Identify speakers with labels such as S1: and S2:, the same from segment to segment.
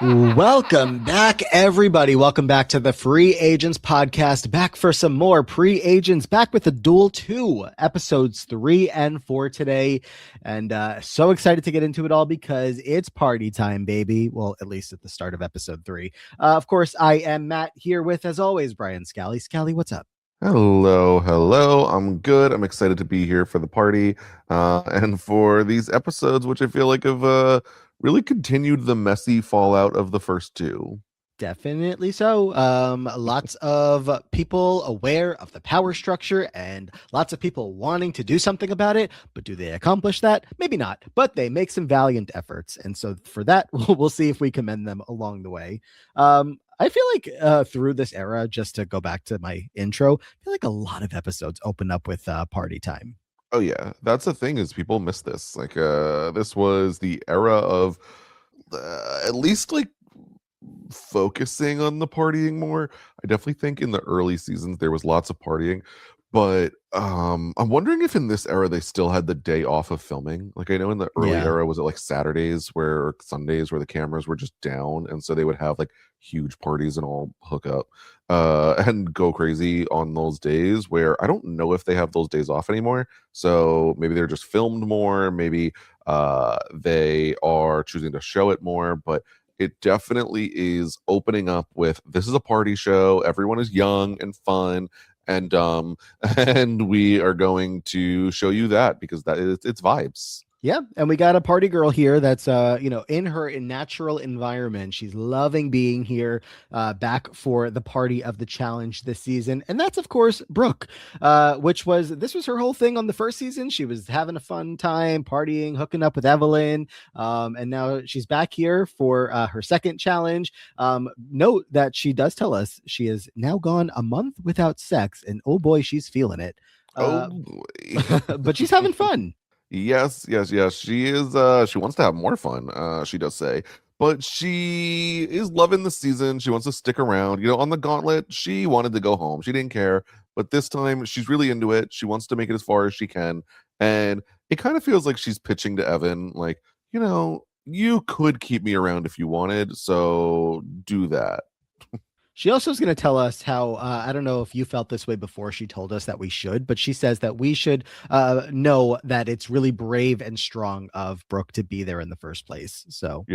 S1: Welcome back, everybody. Welcome back to the Free Agents podcast. Back for some more pre-agents. Back with the Duel 2, episodes 3 and 4 today. And so excited to get into it all because it's party time, baby. Well, at least at the start of episode 3. Of course, I am Matt here with, as always, Brian Scally. Scally, what's up?
S2: Hello. I'm good. I'm excited to be here for the party and for these episodes, which I feel like have really continued the messy fallout of the first two.
S1: Definitely so. Lots of people aware of the power structure and lots of people wanting to do something about it. But do they accomplish that? Maybe not. But they make some valiant efforts. And so for that, we'll see if we commend them along the way. I feel like through this era, just to go back to my intro, I feel like a lot of episodes open up with party time.
S2: Oh yeah, that's the thing is people miss this. Like this was the era of at least like focusing on the partying more. I definitely think in the early seasons there was lots of partying, but I'm wondering if in this era they still had the day off of filming. Like I know in the early
S1: Yeah.
S2: era was it like Saturdays where or Sundays where the cameras were just down and so they would have like huge parties and all hook up and go crazy on those days where I don't know if they have those days off anymore. So maybe they're just filmed more, maybe they are choosing to show it more, but it definitely is opening up with this is a party show. Everyone is young and fun and and we are going to show you that because that is it's vibes.
S1: Yeah, and we got a party girl here that's in her natural environment. She's loving being here, back for the party of the challenge this season. And that's of course Brooke, which was this was her whole thing on the first season. She was having a fun time partying, hooking up with Evelyn. And now she's back here for her second challenge. Note that she does tell us she has now gone a month without sex, and oh boy, she's feeling it.
S2: Oh
S1: Uh,
S2: boy.
S1: but she's having fun.
S2: Yes. She is she wants to have more fun, she does say. But she is loving the season. She wants to stick around. You know, on the gauntlet, she wanted to go home. She didn't care. But this time she's really into it. She wants to make it as far as she can. And it kind of feels like she's pitching to Evan, like, you could keep me around if you wanted, so do that.
S1: She also is going to tell us how, I don't know if you felt this way before she told us that we should, but she says that we should know that it's really brave and strong of Brooke to be there in the first place. So,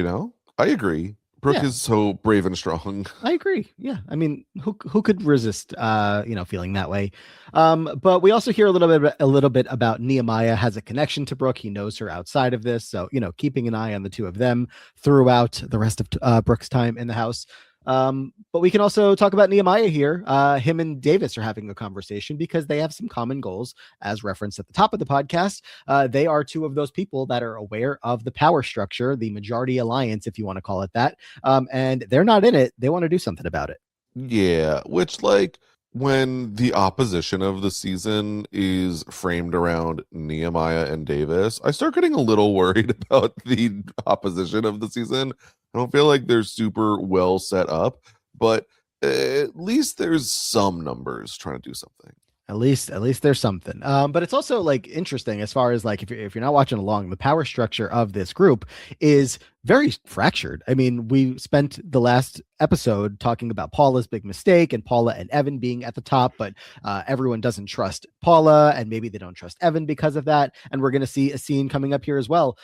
S2: I agree. Brooke
S1: yeah,
S2: is so brave and strong.
S1: I agree. Yeah. I mean, who could resist, feeling that way? But we also hear a little bit about Nehemiah has a connection to Brooke. He knows her outside of this. So, keeping an eye on the two of them throughout the rest of Brooke's time in the house. But we can also talk about Nehemiah here. Him and Davis are having a conversation because they have some common goals, as referenced at the top of the podcast. They are two of those people that are aware of the power structure, the majority alliance, if you want to call it that. And they're not in it. They want to do something about it.
S2: Yeah, which like when the opposition of the season is framed around Nehemiah and Davis, I start getting a little worried about the opposition of the season. I don't feel like they're super well set up, but at least there's some numbers trying to do something.
S1: At least there's something. But it's also like interesting as far as like if you're not watching along, the power structure of this group is very fractured. I mean, we spent the last episode talking about Paula's big mistake and Paula and Evan being at the top, but everyone doesn't trust Paula and maybe they don't trust Evan because of that. And we're going to see a scene coming up here as well,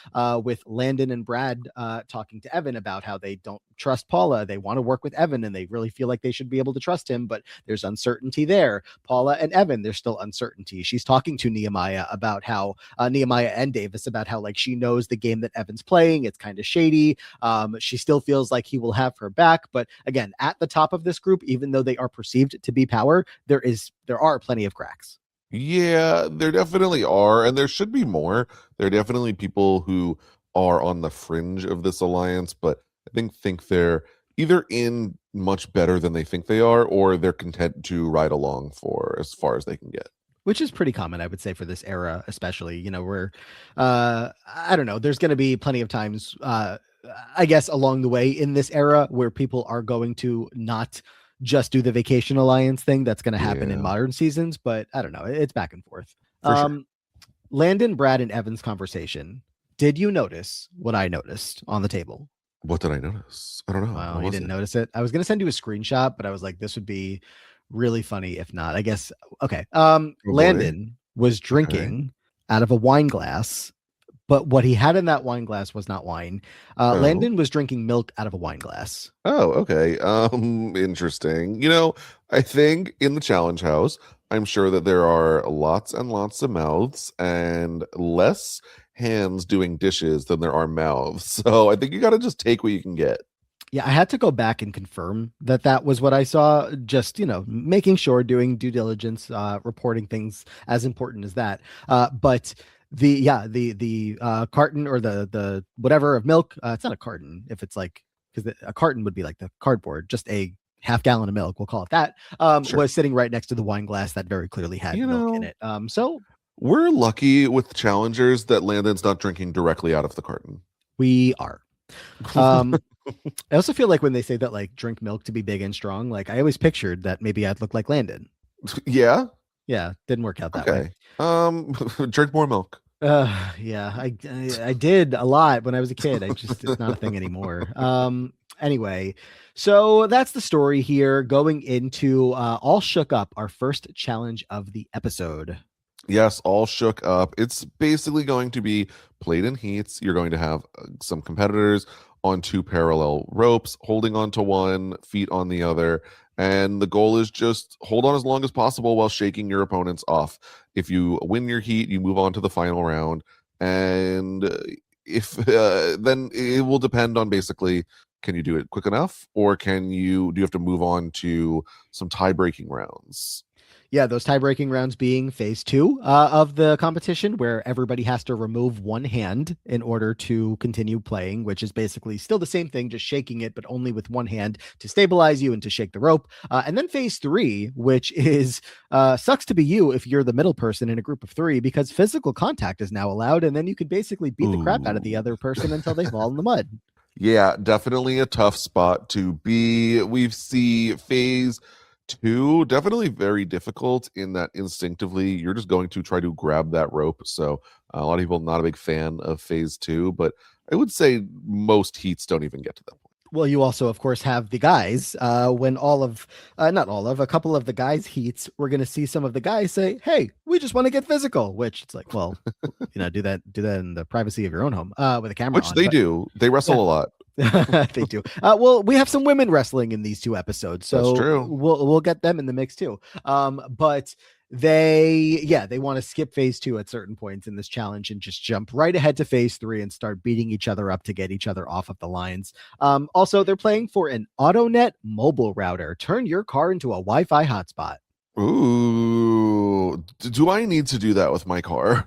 S1: with Landon and Brad talking to Evan about how they don't trust Paula. They want to work with Evan and they really feel like they should be able to trust him, but there's uncertainty there. Paula and Evan, there's still uncertainty. She's talking to Nehemiah about how Nehemiah and Davis about how like she knows the game that Evan's playing. It's kind of shady. She still feels like he will have her back, but again, at the top of this group, even though they are perceived to be power, there are plenty of cracks.
S2: Yeah, there definitely are, and there should be more. There are definitely people who are on the fringe of this alliance, but I think they're either in much better than they think they are, or they're content to ride along for as far as they can get.
S1: Which is pretty common, I would say, for this era, especially. Where I don't know, there's going to be plenty of times, I guess, along the way in this era where people are going to not just do the Vacation Alliance thing. That's going to happen in
S2: Yeah,
S1: modern seasons, but I don't know. It's back and forth.
S2: for sure.
S1: Um, Landon, Brad, and Evan's conversation. Did you notice what I noticed on the table?
S2: What did I notice? I don't know.
S1: Wow,
S2: What
S1: you
S2: was
S1: didn't
S2: it?
S1: notice it. I was gonna send you a screenshot, but I was like, this would be really funny if not. I guess okay.
S2: Oh boy.
S1: Landon was
S2: Okay.
S1: drinking out of a wine glass, but what he had in that wine glass was not wine.
S2: Oh.
S1: Landon was drinking milk out of a wine glass.
S2: Oh, okay. Interesting. I think in the challenge house, I'm sure that there are lots and lots of mouths and less hands doing dishes than there are mouths. So I think you got to just take what you can get.
S1: Yeah, I had to go back and confirm that that was what I saw. Just making sure, doing due diligence, reporting things as important as that. But the carton or the whatever of milk. It's not a carton if it's like because a carton would be like the cardboard. Just a half gallon of milk, we'll call it that.
S2: Sure.
S1: Was sitting right next to the wine glass that very clearly had
S2: You
S1: milk in
S2: know,
S1: it. So
S2: we're lucky with challengers that Landon's not drinking directly out of the carton.
S1: we are. Um, I also feel like when they say that like drink milk to be big and strong, like I always pictured that maybe I'd look like Landon.
S2: Yeah.
S1: Yeah, didn't work out that way.
S2: Okay. Drink more milk.
S1: Yeah, I did a lot when I was a kid. I just it's not a thing anymore. Anyway, so that's the story here going into all shook up, our first challenge of the episode.
S2: Yes, all shook up. It's basically going to be played in heats. You're going to have some competitors on two parallel ropes, holding on to one, feet on the other. And the goal is just hold on as long as possible while shaking your opponents off. If you win your heat, you move on to the final round. And if then it will depend on basically can you do it quick enough or do you have to move on to some tie breaking rounds?
S1: Yeah, those tie-breaking rounds being phase two of the competition, where everybody has to remove one hand in order to continue playing, which is basically still the same thing, just shaking it, but only with one hand to stabilize you and to shake the rope. And then phase three, which is sucks to be you if you're the middle person in a group of three, because physical contact is now allowed, and then you can basically beat the crap out of the
S2: Ooh.
S1: other person until they fall in the mud.
S2: Yeah, definitely a tough spot to be. We see phase two definitely very difficult in that instinctively you're just going to try to grab that rope. So a lot of people not a big fan of phase two, but I would say most heats don't even get to that point.
S1: Well, you also, of course, have the guys. When all of, not all of, a couple of the guys' heats, we're going to see some of the guys say, "Hey, we just want to get physical." Which it's like, well, do that in the privacy of your own home with a camera
S2: Which
S1: on.
S2: they
S1: But
S2: do. They
S1: yeah,
S2: wrestle a lot.
S1: they do. Well, we have some women wrestling in these two episodes,
S2: That's
S1: so
S2: true.
S1: we'll get them in the mix too. But they want to skip phase two at certain points in this challenge and just jump right ahead to phase three and start beating each other up to get each other off of the lines. Also, they're playing for an AutoNet mobile router. Turn your car into a Wi-Fi hotspot.
S2: Ooh, do I need to do that with my car?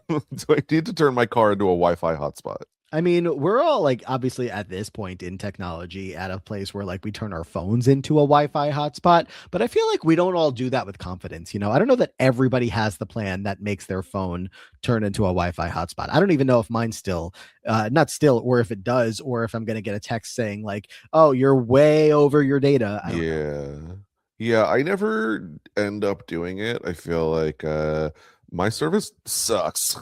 S2: Do I need to turn my car into a Wi-Fi hotspot?
S1: I mean, we're all like obviously at this point in technology at a place where like we turn our phones into a Wi-Fi hotspot, but I feel like we don't all do that with confidence. I don't know that everybody has the plan that makes their phone turn into a Wi-Fi hotspot. I don't even know if mine's still, not still, or if it does, or if I'm going to get a text saying like, "Oh, you're way over your data." I don't know.
S2: Yeah. Yeah, I never end up doing it. I feel like my service sucks.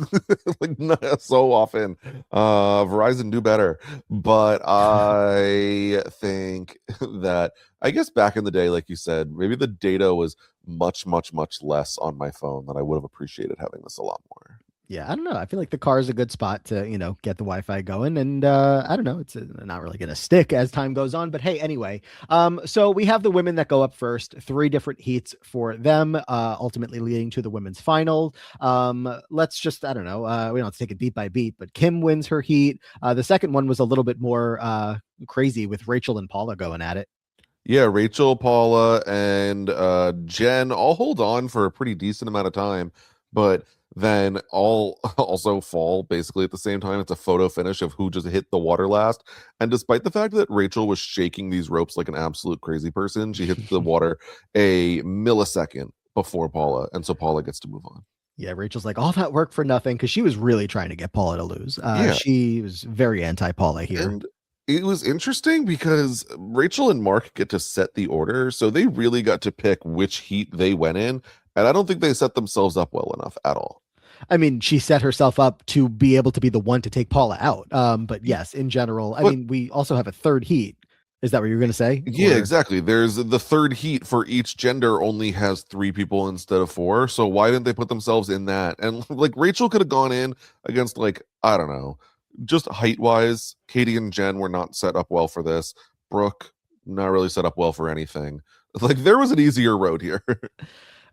S2: Like not so often. Verizon do better. But I think that I guess back in the day, like you said, maybe the data was much, much, much less on my phone that I would have appreciated having this a lot more.
S1: Yeah, I don't know. I feel like the car is a good spot to, get the Wi-Fi going. And I don't know, it's not really going to stick as time goes on. But hey, anyway, so we have the women that go up first, three different heats for them, ultimately leading to the women's final. Let's just, I don't know, we don't have to take it beat by beat, but Kim wins her heat. The second one was a little bit more crazy with Rachel and Paula going at it.
S2: Yeah, Rachel, Paula, and Jen all hold on for a pretty decent amount of time, but then all also fall basically at the same time. It's a photo finish of who just hit the water last. And despite the fact that Rachel was shaking these ropes like an absolute crazy person, she hit the water a millisecond before Paula, and so Paula gets to move on.
S1: Yeah, Rachel's like all that work for nothing because she was really trying to get Paula to lose.
S2: Yeah,
S1: She was very anti Paula here.
S2: and it was interesting because Rachel and Mark get to set the order, so they really got to pick which heat they went in, and I don't think they set themselves up well enough at all.
S1: I mean, she set herself up to be able to be the one to take Paula out. But yes, in general, I
S2: But
S1: mean, we also have a third heat. Is that what you're going to say?
S2: yeah,
S1: Or
S2: exactly. There's the third heat for each gender only has three people instead of four. So why didn't they put themselves in that? And like Rachel could have gone in against like, I don't know, just height wise. Katie and Jen were not set up well for this. Brooke, not really set up well for anything. Like there was an easier road here.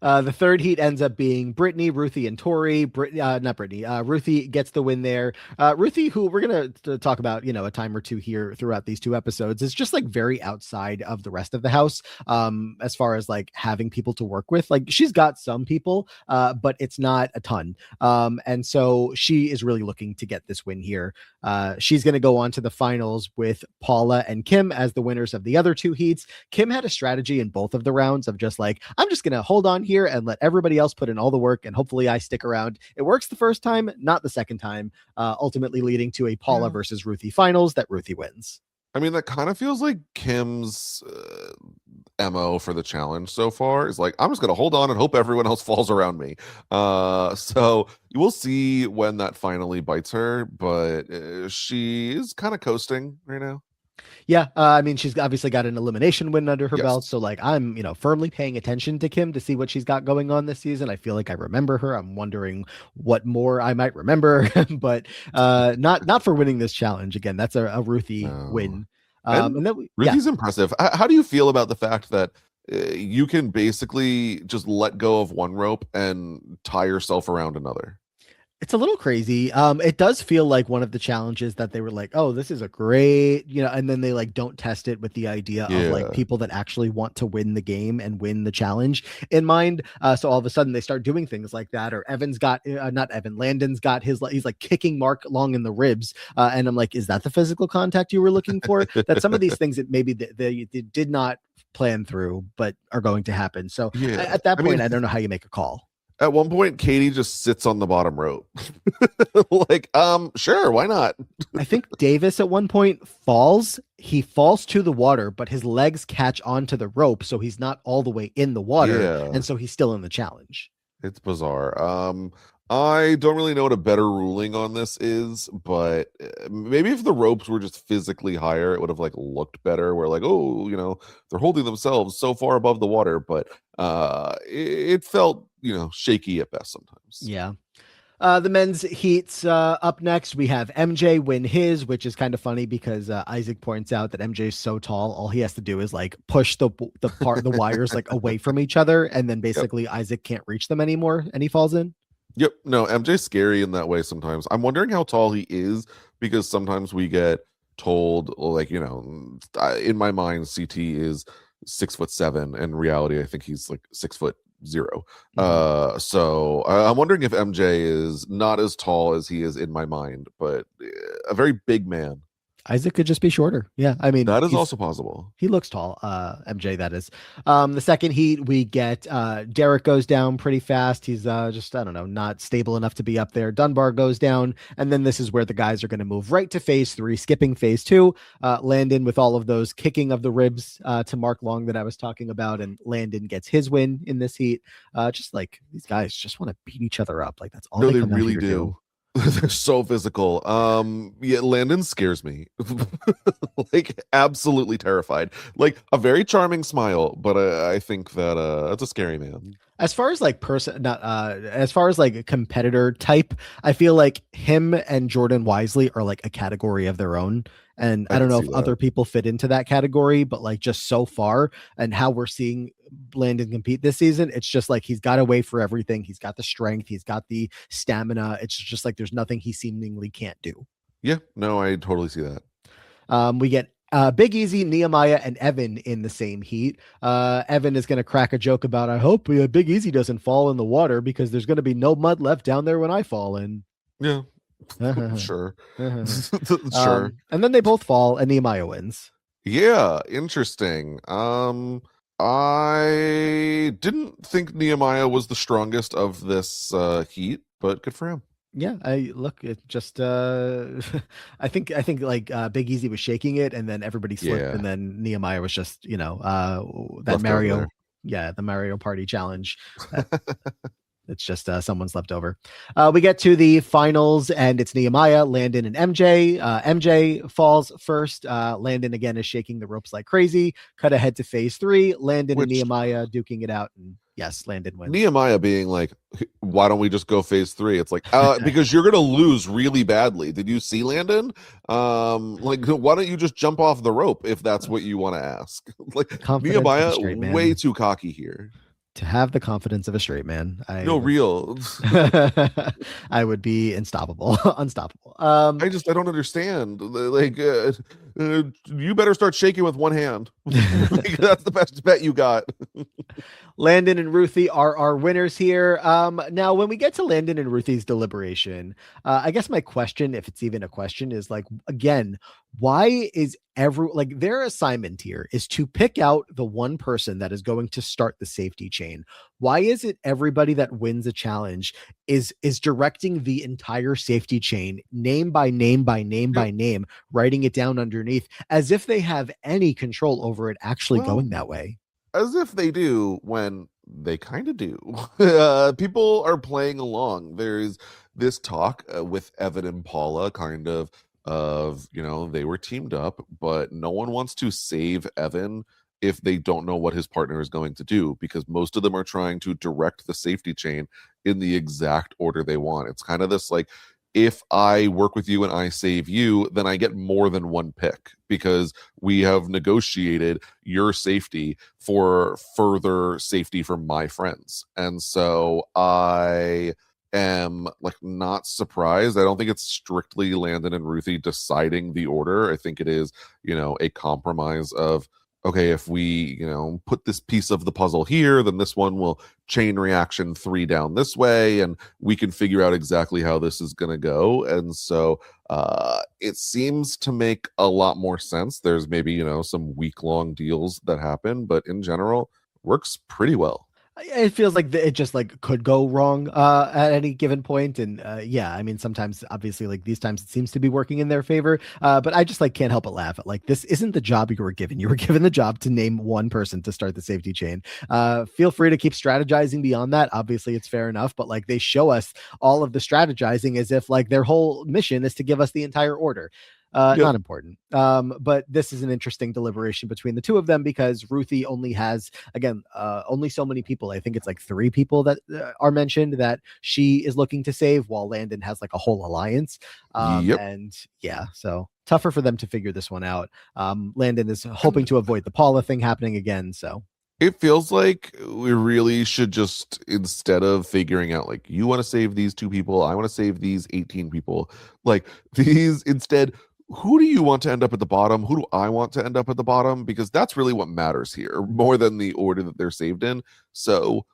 S1: The third heat ends up being Brittany, Ruthie, and Tori. Not Brittany. Ruthie gets the win there. Ruthie, who we're gonna talk about, a time or two here throughout these two episodes, is just like very outside of the rest of the house. As far as like having people to work with, like she's got some people, but it's not a ton. And so she is really looking to get this win here. She's gonna go on to the finals with Paula and Kim as the winners of the other two heats. Kim had a strategy in both of the rounds of just like, I'm just gonna hold on here and let everybody else put in all the work and hopefully I stick around. It works the first time, not the second time, ultimately leading to a Paula versus Ruthie finals that Ruthie wins.
S2: I mean, that kind of feels like Kim's MO for the challenge so far is like, I'm just going to hold on and hope everyone else falls around me. So we'll see when that finally bites her, but she is kind of coasting right now.
S1: Yeah, I mean, she's obviously got an elimination win under her belt,
S2: Yes.
S1: so like I'm, firmly paying attention to Kim to see what she's got going on this season. I feel like I remember her. I'm wondering what more I might remember, but not for winning this challenge. Again, that's a Ruthie
S2: No.
S1: win.
S2: And
S1: And then yeah,
S2: Ruthie's impressive. How do you feel about the fact that you can basically just let go of one rope and tie yourself around another?
S1: it's a little crazy. It does feel like one of the challenges that they were like, oh, this is a great, and then they like don't test it with the idea of like
S2: Yeah.
S1: people that actually want to win the game and win the challenge in mind. So all of a sudden they start doing things like that. Or Evan's got, not Evan, Landon's got he's like kicking Mark long in the ribs. And I'm like, is that the physical contact you were looking for? That some of these things that maybe they did not plan through, but are going to happen. So
S2: Yeah.
S1: at that
S2: I
S1: point,
S2: mean,
S1: I don't know how you make a call.
S2: at one point, Katie just sits on the bottom rope. Like, sure, why not?
S1: I think Davis at one point falls. He falls to the water, but his legs catch onto the rope, so he's not all the way in the water,
S2: Yeah,
S1: and so he's still in the challenge.
S2: it's bizarre. I don't really know what a better ruling on this is, but maybe if the ropes were just physically higher, it would have like looked better. Where like, oh, they're holding themselves so far above the water, but it felt shaky at best sometimes.
S1: Yeah. The men's heats up next. We have MJ win his, which is kind of funny because Isaac points out that MJ is so tall. All he has to do is like push the wires like away from each other, and then
S2: Yep.
S1: basically Isaac can't reach them anymore, and he falls in.
S2: Yep. No, MJ's scary in that way sometimes. I'm wondering how tall he is because sometimes we get told, like, in my mind, CT is 6'7". In reality, I think he's like 6'0".
S1: Mhm.
S2: So I'm wondering if MJ is not as tall as he is in my mind, but a very big man.
S1: Isaac could just be shorter. Yeah, I mean
S2: That is also possible.
S1: he looks tall. MJ, that is. The second heat, we get Derek goes down pretty fast. He's just, I don't know, not stable enough to be up there. Dunbar goes down. And then this is where the guys are going to move right to phase three, skipping phase two. Landon with all of those kicking of the ribs to Mark Long that I was talking about. And Landon gets his win in this heat. Just like these guys just want to beat each other up. Like that's all
S2: No,
S1: they
S2: they
S1: come out
S2: really
S1: here to do.
S2: do. They're so physical. Yeah, Landon scares me. Like absolutely terrified. Like a very charming smile, but I think that that's a scary man.
S1: As far as like person, not as far as like a competitor type, I feel like him and Jordan Wisely are like a category of their own. And
S2: I
S1: I don't
S2: can
S1: know
S2: see
S1: if
S2: that.
S1: other people fit into that category, but like just so far and how we're seeing Landon compete this season, it's just like he's got a way for everything. He's got the strength, he's got the stamina. It's just like there's nothing he seemingly can't do.
S2: Yeah, no, I totally see that.
S1: We get Big Easy, Nehemiah, and Evan in the same heat. Evan is going to crack a joke about, I hope Big Easy doesn't fall in the water because there's going to be no mud left down there when I fall in.
S2: Yeah,
S1: And
S2: sure. Sure.
S1: then they both fall, and Nehemiah wins.
S2: Yeah, interesting. I didn't think Nehemiah was the strongest of this heat, but good for him.
S1: Yeah, I look. It just, I think like Big Easy was shaking it, and then everybody slipped,
S2: Yeah,
S1: and then Nehemiah was just, that
S2: left over
S1: Mario,
S2: there.
S1: yeah, the Mario Party challenge. That It's just someone's left over. We get to the finals, and it's Nehemiah, Landon, and MJ. MJ falls first. Landon again is shaking the ropes like crazy. Cut ahead to phase three. Landon and
S2: Which
S1: Nehemiah duking it out, and yes, Landon wins.
S2: Nehemiah being like, why don't we just go phase three? It's like, because you're gonna lose really badly. Did you see Landon? Like, why don't you just jump off the rope if that's what you want to ask? Like,
S1: Confidence of a
S2: Nehemiah,
S1: straight
S2: way
S1: man.
S2: too cocky here.
S1: To have the confidence of a straight man, I
S2: No,
S1: would
S2: real.
S1: I would be unstoppable. Unstoppable.
S2: I don't understand. Like, you better start shaking with one hand. Like, that's the best bet you got.
S1: Landon and Ruthie are our winners here. Now, when we get to Landon and Ruthie's deliberation, I guess my question, if it's even a question, is like, again, why is their assignment here is to pick out the one person that is going to start the safety chain? Why is it everybody that wins a challenge is directing the entire safety chain, name by name by name
S2: Yep.
S1: by name, writing it down underneath, as if they have any control over it actually
S2: Well,
S1: going that way?
S2: as if they do when they kind of do. People are playing along. There's this talk with Evan and Paula, kind of they were teamed up, but no one wants to save Evan if they don't know what his partner is going to do, because most of them are trying to direct the safety chain in the exact order they want. It's kind of this like, if I work with you and I save you, then I get more than one pick because we have negotiated your safety for further safety for my friends. And so I am like not surprised. I don't think it's strictly Landon and Ruthie deciding the order. I think it is, a compromise of, okay, if we, put this piece of the puzzle here, then this one will chain reaction 3 down this way, and we can figure out exactly how this is going to go. And so it seems to make a lot more sense. There's maybe, some week-long deals that happen, but in general, works pretty well.
S1: It feels like it just like could go wrong at any given point, and yeah, I mean sometimes obviously like these times it seems to be working in their favor, but I just like can't help but laugh at like this isn't the job you were given. You were given the job to name one person to start the safety chain. Feel free to keep strategizing beyond that. Obviously it's fair enough, but like they show us all of the strategizing as if like their whole mission is to give us the entire order.
S2: Yep.
S1: Not important. But this is an interesting deliberation between the two of them because Ruthie only has, again, only so many people. I think it's like 3 people that are mentioned that she is looking to save, while Landon has like a whole alliance.
S2: Yep.
S1: And yeah, so tougher for them to figure this one out. Landon is hoping
S2: And
S1: to avoid the Paula thing happening again. So
S2: it feels like we really should just, instead of figuring out like, you want to save these 2 people, I want to save these 18 people, like these instead, who do you want to end up at the bottom? Who do I want to end up at the bottom? Because that's really what matters here, more than the order that they're saved in. So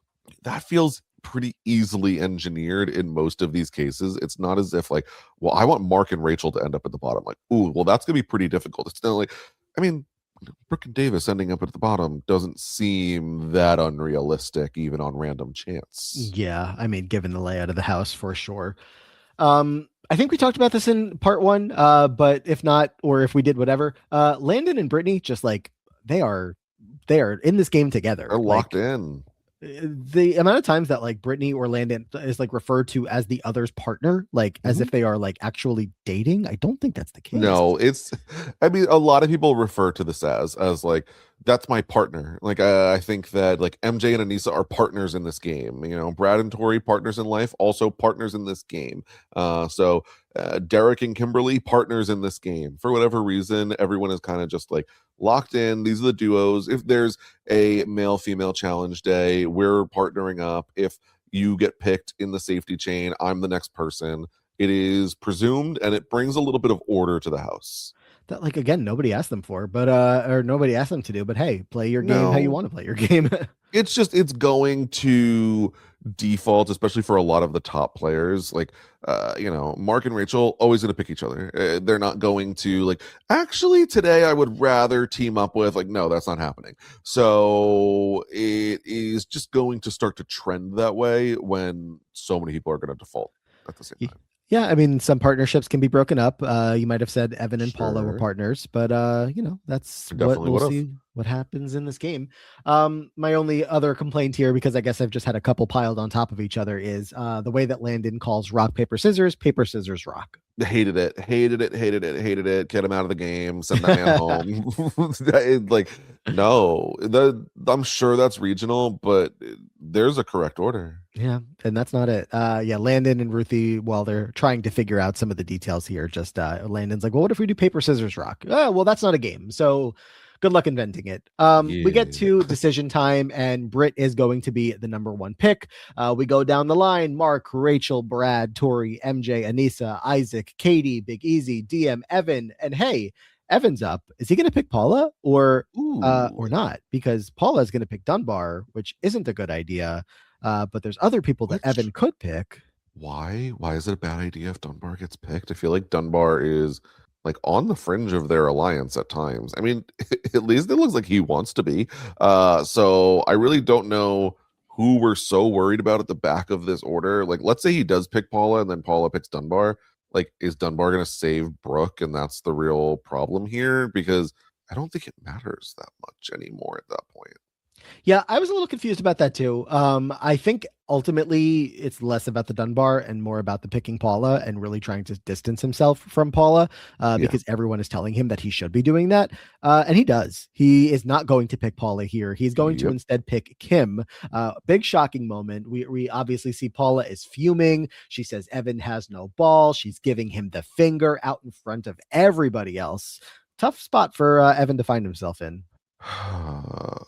S2: that feels pretty easily engineered in most of these cases. It's not as if like, well, I want Mark and Rachel to end up at the bottom. Like, ooh, well, that's gonna be pretty difficult. It's not like, I mean, Brooke and Davis ending up at the bottom doesn't seem that unrealistic, even on random chance.
S1: yeah, I mean, given the layout of the house for sure. I think we talked about this in part 1, but if not, or if we did whatever, Landon and Brittany just like they are in this game together.
S2: They're
S1: Like
S2: locked in.
S1: the amount of times that like Brittany or Landon is like referred to as the other's partner, like as
S2: Mhm.
S1: if they are like actually dating, I don't think that's the case.
S2: No, I mean, a lot of people refer to this as like, that's my partner. Like, I think that like MJ and Anissa are partners in this game. Brad and Tori, partners in life, also partners in this game. So Derek and Kimberly, partners in this game. For whatever reason, everyone is kind of just like locked in. These are the duos. If there's a male female challenge day, we're partnering up. If you get picked in the safety chain, I'm the next person. It is presumed, and it brings a little bit of order to the house.
S1: That like again, nobody asked them for, but or nobody asked them to do, but hey, play your game how you
S2: No,
S1: want to play your game.
S2: it's going to default, especially for a lot of the top players. Like, Mark and Rachel always going to pick each other. They're not going to like, actually today I would rather team up with, like, no, that's not happening. So it is just going to start to trend that way when so many people are going to default at the same time.
S1: Yeah, I mean, some partnerships can be broken up. You might have said Evan and Paula were
S2: Sure.
S1: partners, but that's
S2: I
S1: what
S2: definitely
S1: we'll
S2: would have.
S1: see what happens in this game. My only other complaint here, because I guess I've just had a couple piled on top of each other, is the way that Landon calls rock, paper, scissors, rock.
S2: Hated it, hated it, hated it, hated it. Get him out of the game. Send that man home. Like, no, I'm sure that's regional, but there's a correct order.
S1: Yeah, and that's not it. Yeah, Landon and Ruthie, while they're trying to figure out some of the details here, just Landon's like, well, what if we do paper, scissors, rock? Oh, well, that's not a game. So good luck inventing it. We get
S2: Yeah.
S1: to decision time, and Britt is going to be the number one pick. We go down the line: Mark, Rachel, Brad, Tori, MJ, Anissa, Isaac, Katie, Big Easy, DM, Evan, and hey, Evan's up. Is he going to pick Paula or
S2: Ooh,
S1: not? Because Paula is going to pick Dunbar, which isn't a good idea. But there's other people that Evan
S2: which
S1: could pick.
S2: why? Why is it a bad idea if Dunbar gets picked? I feel like Dunbar is like on the fringe of their alliance at times. I mean, at least it looks like he wants to be. So I really don't know who we're so worried about at the back of this order. Like, let's say he does pick Paula and then Paula picks Dunbar. Like, is Dunbar going to save Brooke? And that's the real problem here because I don't think it matters that much anymore at that point.
S1: Yeah, I was a little confused about that too. I think ultimately it's less about the Dunbar and more about the picking Paula and really trying to distance himself from Paula
S2: Yeah.
S1: because everyone is telling him that he should be doing that. And he does. He is not going to pick Paula here. He's going to
S2: Yep.
S1: instead pick Kim. Big shocking moment. We obviously see Paula is fuming. She says Evan has no ball. She's giving him the finger out in front of everybody else. Tough spot for Evan to find himself in.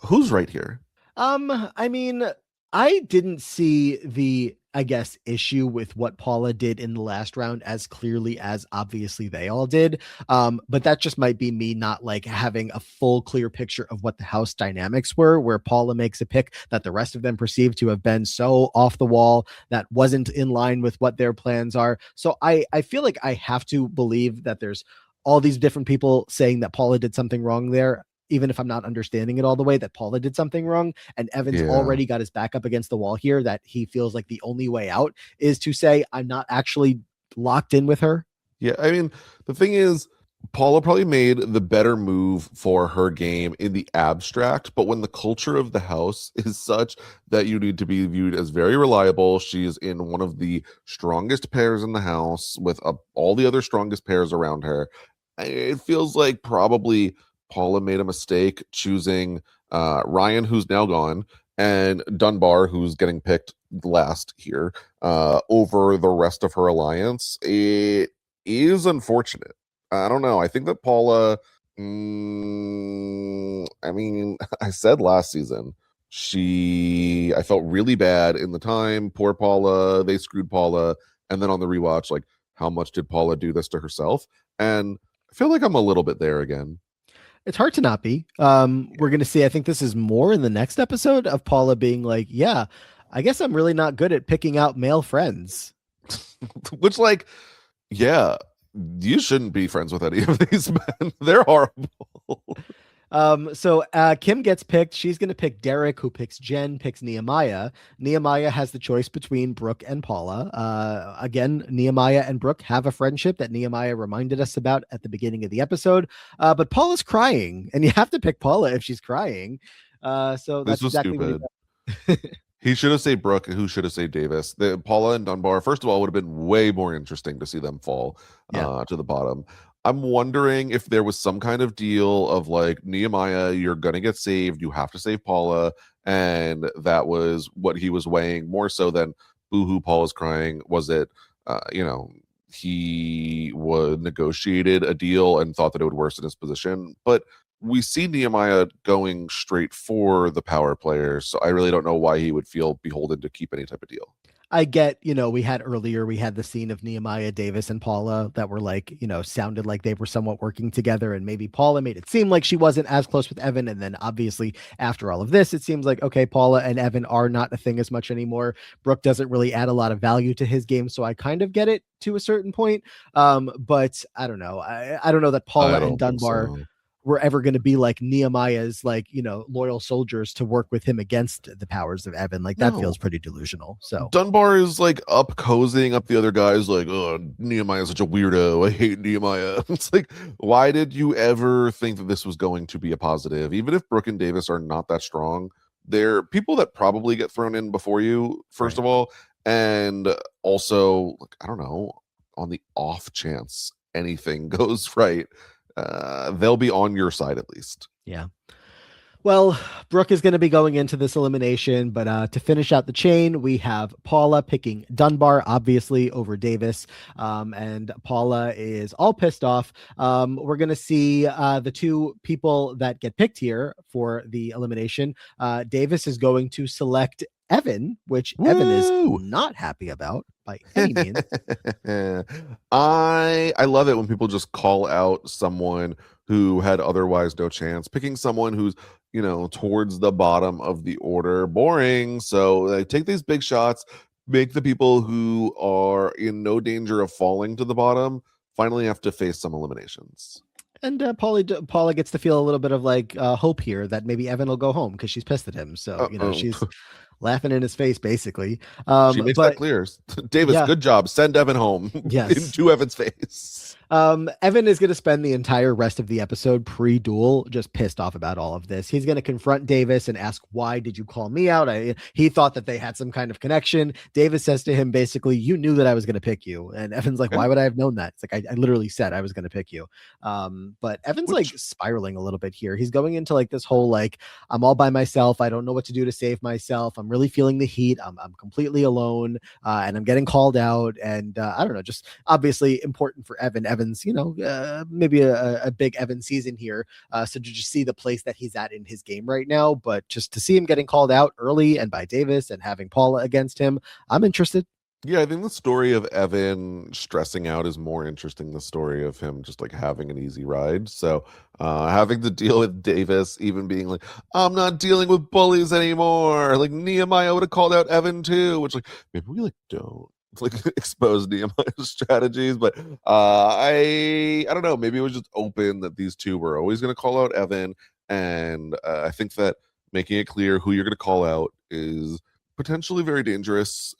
S2: Who's right here?
S1: I mean, I didn't see the, I guess, issue with what Paula did in the last round as clearly as obviously they all did. But that just might be me not like having a full clear picture of what the house dynamics were, where Paula makes a pick that the rest of them perceive to have been so off the wall that wasn't in line with what their plans are. So I feel like I have to believe that there's all these different people saying that Paula did something wrong there, even if I'm not understanding it all the way, that Paula did something wrong. And Evans
S2: Yeah.
S1: already got his back up against the wall here, that he feels like the only way out is to say, I'm not actually locked in with her.
S2: Yeah, I mean, the thing is, Paula probably made the better move for her game in the abstract, but when the culture of the house is such that you need to be viewed as very reliable, she's in one of the strongest pairs in the house with all the other strongest pairs around her. It feels like probably Paula made a mistake choosing Ryan, who's now gone, and Dunbar, who's getting picked last here, over the rest of her alliance. It is unfortunate. I don't know. I think that Paula, I mean, I said last season, I felt really bad in the time. Poor Paula, they screwed Paula. And then on the rewatch, like, how much did Paula do this to herself? And I feel like I'm a little bit there again.
S1: It's hard to not be. We're going to see, I think this is more in the next episode of Paula being like, yeah, I guess I'm really not good at picking out male friends.
S2: Which, like, yeah, you shouldn't be friends with any of these men. They're horrible.
S1: So Kim gets picked. She's going to pick Derek, who picks Jen, picks Nehemiah. Nehemiah has the choice between Brooke and Paula. Again, Nehemiah and Brooke have a friendship that Nehemiah reminded us about at the beginning of the episode. But Paula's crying, and you have to pick Paula if she's crying. So
S2: This
S1: that's
S2: was
S1: exactly what he
S2: stupid.
S1: does.
S2: He should have saved Brooke, who should have saved Davis. Paula and Dunbar, first of all, would have been way more interesting to see them fall
S1: Yeah.
S2: to the bottom. I'm wondering if there was some kind of deal of like, Nehemiah, you're going to get saved. You have to save Paula. And that was what he was weighing more so than boohoo, Paula's crying. Was it, he was negotiated a deal and thought that it would worsen his position. But we see Nehemiah going straight for the power players, so I really don't know why he would feel beholden to keep any type of deal.
S1: I get, we had the scene of Nehemiah, Davis, and Paula that were like, sounded like they were somewhat working together. And maybe Paula made it seem like she wasn't as close with Evan. And then obviously, after all of this, it seems like, okay, Paula and Evan are not a thing as much anymore. Brooke doesn't really add a lot of value to his game. So I kind of get it to a certain point. But I don't know. I don't know that
S2: I
S1: Paula and
S2: don't think
S1: Dunbar
S2: so.
S1: were ever going to be like Nehemiah's like, loyal soldiers to work with him against the powers of Evan. Like that
S2: No.
S1: feels pretty delusional. So
S2: Dunbar is like up cozying up the other guys, like, oh, Nehemiah's such a weirdo. I hate Nehemiah. It's like, why did you ever think that this was going to be a positive? Even if Brooke and Davis are not that strong, they're people that probably get thrown in before you, first
S1: right.
S2: of all. And also, like, I don't know, on the off chance anything goes right, they'll be on your side at least.
S1: Yeah. Well, Brooke is going to be going into this elimination, but to finish out the chain, we have Paula picking Dunbar, obviously, over Davis. And Paula is all pissed off. We're going to see the two people that get picked here for the elimination. Davis is going to select Evan, which Evan is
S2: Woo!
S1: not happy about by any means.
S2: I love it when people just call out someone who had otherwise no chance. Picking someone who's, towards the bottom of the order, boring. So they take these big shots, make the people who are in no danger of falling to the bottom finally have to face some eliminations.
S1: And Paula gets to feel a little bit of like hope here that maybe Evan will go home because she's pissed at him. So,
S2: Uh-oh.
S1: she's laughing in his face, basically.
S2: She makes that
S1: But
S2: clear. Davis,
S1: yeah,
S2: good job. Send Evan home
S1: yes.
S2: into Evan's face.
S1: Evan is going to spend the entire rest of the episode pre-duel just pissed off about all of this. He's going to confront Davis and ask, why did you call me out? He thought that they had some kind of connection. Davis says to him, basically, you knew that I was going to pick you. And Evan's like,
S2: Yeah.
S1: why would I have known that? It's like, I literally said I was going to pick you. But Evan's like spiraling a little bit here. He's going into like this whole, like, I'm all by myself. I don't know what to do to save myself. I'm really feeling the heat. I'm completely alone. And I'm getting called out. And I don't know, just obviously important for Evans, maybe a big Evan season here. So to just see the place that he's at in his game right now, but just to see him getting called out early and by Davis and having Paula against him, I'm interested.
S2: Yeah, I think the story of Evan stressing out is more interesting than the story of him just like having an easy ride. So having to deal with Davis even being like, I'm not dealing with bullies anymore. Like Nehemiah would have called out Evan too, which like maybe we like don't like expose Nehemiah's strategies, but I don't know, maybe it was just open that these two were always going to call out Evan, and I think that making it clear who you're going to call out is potentially very dangerous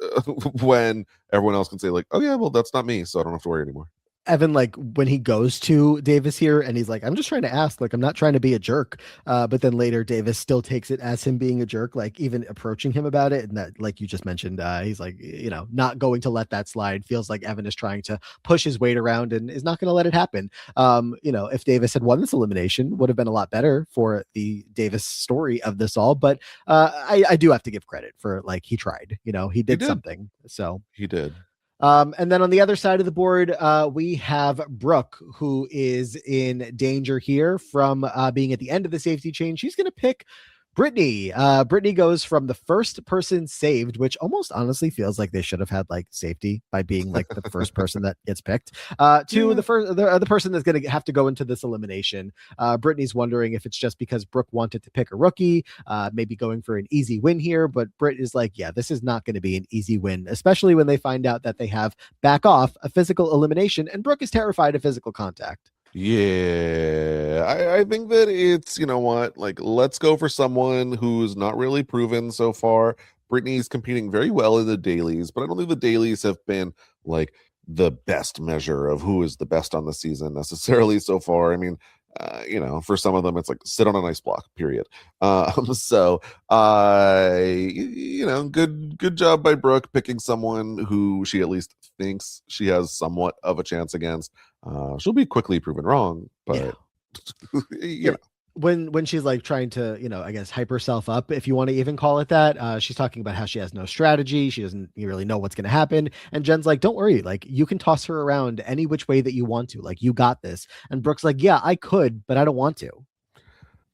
S2: when everyone else can say like, oh yeah, well that's not me, so I don't have to worry anymore.
S1: Evan, like when he goes to Davis here and he's like, I'm just trying to ask, like, I'm not trying to be a jerk. But then later Davis still takes it as him being a jerk, like even approaching him about it. And that, like you just mentioned, he's like, not going to let that slide. Feels like Evan is trying to push his weight around and is not going to let it happen. If Davis had won this elimination, would have been a lot better for the Davis story of this all. But I do have to give credit for like, he tried, he did something. So
S2: he did.
S1: And then on the other side of the board, we have Brooke, who is in danger here from being at the end of the safety chain. She's going to pick Brittany. Brittany goes from the first person saved, which almost honestly feels like they should have had like safety by being like the first person that gets picked, to the person that's going to have to go into this elimination. Brittany's wondering if it's just because Brooke wanted to pick a rookie, maybe going for an easy win here. But Britt is like, yeah, this is not going to be an easy win, especially when they find out that they have back off a physical elimination, and Brooke is terrified of physical contact.
S2: Yeah, I think that it's, like, let's go for someone who's not really proven so far. Brittany's competing very well in the dailies, but I don't think the dailies have been like the best measure of who is the best on the season necessarily so far. I mean, for some of them, it's like sit on an ice block, period. So, good job by Brooke picking someone who she at least thinks she has somewhat of a chance against. She'll be quickly proven wrong, but
S1: when she's like trying to, I guess hype herself up, if you want to even call it that, she's talking about how she has no strategy. She doesn't really know what's going to happen. And Jen's like, don't worry. Like you can toss her around any which way that you want to, like, you got this. And Brooke's like, yeah, I could, but I don't want to.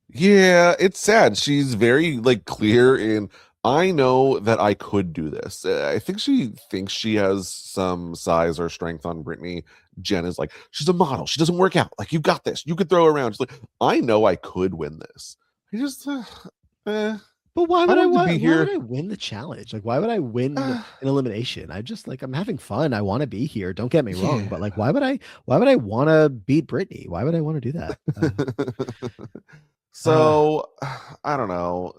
S2: Yeah, it's sad. She's very like clear in, I know that I could do this. I think she thinks she has some size or strength on Brittany. Jen is like, she's a model. She doesn't work out. Like, you got this. You could throw her around. She's like, I know I could win this. I just,
S1: But why
S2: I
S1: would I
S2: wanted to be
S1: why would
S2: here.
S1: I win the challenge? Like why would I win an elimination? I just like I'm having fun. I want to be here. Don't get me wrong, but like
S2: Yeah.
S1: why would I want to beat Brittany? Why would I want to do that? Uh,
S2: So I don't know.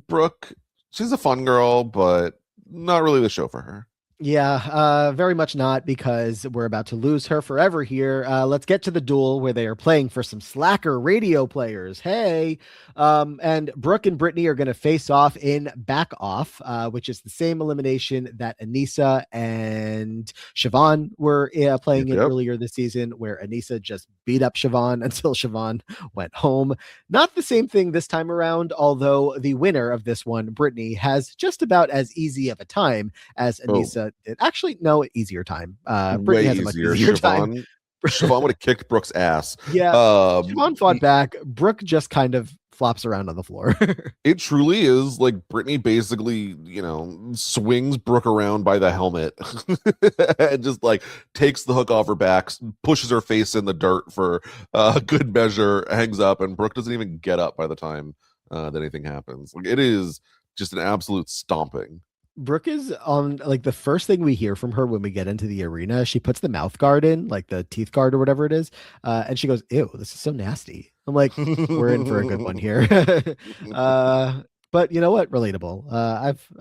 S2: Brooke, she's a fun girl, but not really the show for her.
S1: Yeah, very much not because we're about to lose her forever here. Let's get to the duel where they are playing for some slacker radio players. Hey, and Brooke and Brittany are going to face off in Back Off, which is the same elimination that Anissa and Siobhan were playing
S2: Yep,
S1: in
S2: yep.
S1: earlier this season, where Anissa just beat up Siobhan until Siobhan went home. Not the same thing this time around, although the winner of this one, Brittany, has just about as easy of a time as
S2: Oh,
S1: Anissa did. Actually, no, easier time. Brittany
S2: way
S1: has a much
S2: easier.
S1: easier time.
S2: Siobhan would have kicked Brooke's ass.
S1: Yeah,
S2: Um,
S1: Siobhan fought back. Brooke just kind of flops around on the floor.
S2: it truly is like Brittany basically, swings Brooke around by the helmet and just like takes the hook off her back, pushes her face in the dirt for a good measure, hangs up, and Brooke doesn't even get up by the time that anything happens. Like it is just an absolute stomping.
S1: Brooke is on like the first thing we hear from her when we get into the arena. She puts the mouth guard in, like the teeth guard or whatever it is, and she goes, "Ew, this is so nasty." I'm like, "We're in for a good one here." But you know what? Relatable.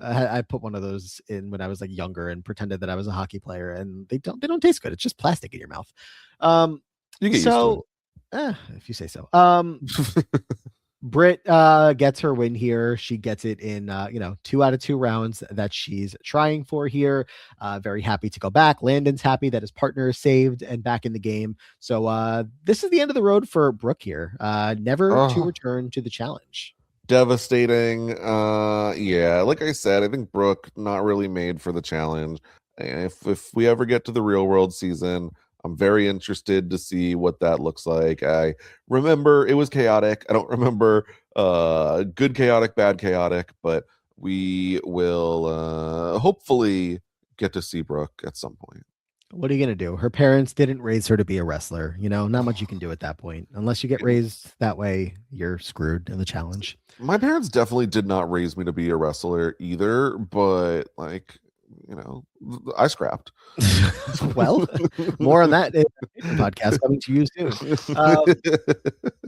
S1: I put one of those in when I was like younger and pretended that I was a hockey player, and they don't taste good. It's just plastic in your mouth. Um,
S2: You get used to
S1: so, if you say so. Britt gets her win here. She gets it in 2 out of 2 rounds that she's trying for here. Very happy to go back. Landon's happy that his partner is saved and back in the game. So this is the end of the road for Brooke here. Never to
S2: Oh,
S1: return to the challenge.
S2: devastating. Yeah, like I said, I think Brooke not really made for the challenge. If we ever get to the real world season, I'm very interested to see what that looks like. I remember it was chaotic. I don't remember good chaotic, bad chaotic, but we will hopefully get to see Brooke at some point.
S1: What are you gonna do? Her parents didn't raise her to be a wrestler. Not much you can do at that point. Unless you get raised that way, you're screwed in the challenge.
S2: My parents definitely did not raise me to be a wrestler either, but like, you know, I scrapped.
S1: Well, more on that in a podcast coming to you soon. Um,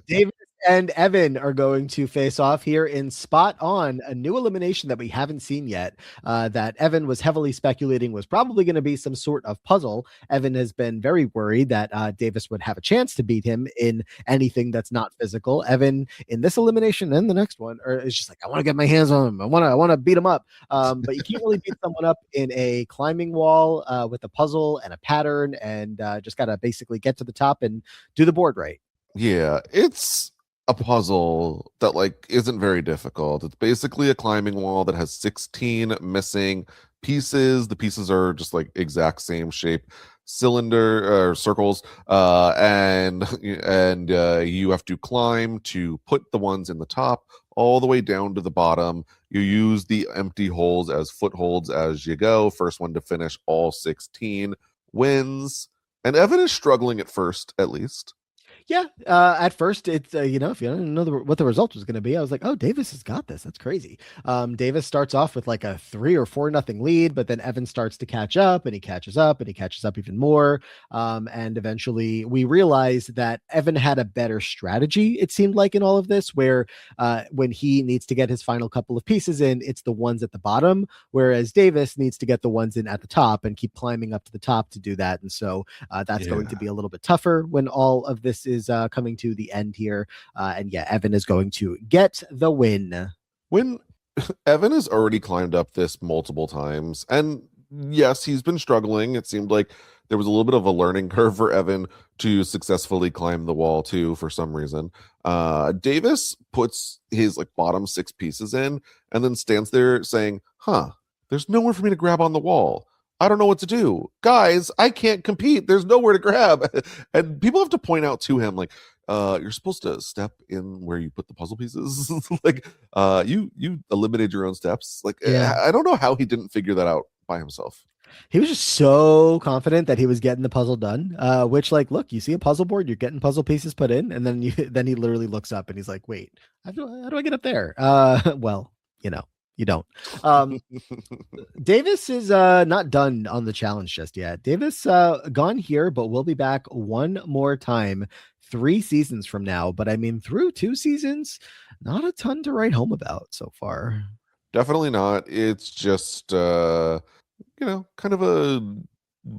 S1: Davis and Evan are going to face off here in Spot On, a new elimination that we haven't seen yet. That Evan was heavily speculating was probably going to be some sort of puzzle. Evan has been very worried that Davis would have a chance to beat him in anything that's not physical. Evan in this elimination and the next one, or is just like, I want to get my hands on him. I want to beat him up. But you can't really beat someone up in a climbing wall with a puzzle and a pattern, and just got to basically get to the top and do the board right.
S2: Yeah, it's a puzzle that like isn't very difficult. It's basically a climbing wall that has 16 missing pieces. The pieces are just like exact same shape, cylinder or circles, and you have to climb to put the ones in the top all the way down to the bottom. You use the empty holes as footholds as you go. First one to finish all 16 wins. And Evan is struggling at first, at least.
S1: Yeah, at first it's if you don't know what the result was going to be, I was like, oh, Davis has got this. That's crazy. Davis starts off with like a 3 or 4 nothing lead, but then Evan starts to catch up, and he catches up, and he catches up even more. And eventually, we realize that Evan had a better strategy. It seemed like in all of this, where when he needs to get his final couple of pieces in, it's the ones at the bottom, whereas Davis needs to get the ones in at the top and keep climbing up to the top to do that. And so that's going to
S2: Yeah.
S1: be a little bit tougher when all of this is coming to the end here. And yeah, Evan is going to get the win.
S2: When Evan has already climbed up this multiple times, and yes, he's been struggling. It seemed like there was a little bit of a learning curve for Evan to successfully climb the wall too, for some reason. Davis puts his like bottom 6 pieces in and then stands there saying, huh, there's nowhere for me to grab on the wall. I don't know what to do. Guys, I can't compete. There's nowhere to grab. And people have to point out to him, like, you're supposed to step in where you put the puzzle pieces. Like, you eliminated your own steps. Like,
S1: Yeah.
S2: I don't know how he didn't figure that out by himself.
S1: He was just so confident that he was getting the puzzle done. Which, like, look, you see a puzzle board, you're getting puzzle pieces put in, and then then he literally looks up and he's like, "Wait, how do I get up there?" Well, you know, you don't. Um, Davis is not done on the challenge just yet. Davis gone here, but we'll be back one more time 3 seasons from now. But I mean, through 2 seasons, not a ton to write home about so far.
S2: Definitely not. It's just kind of a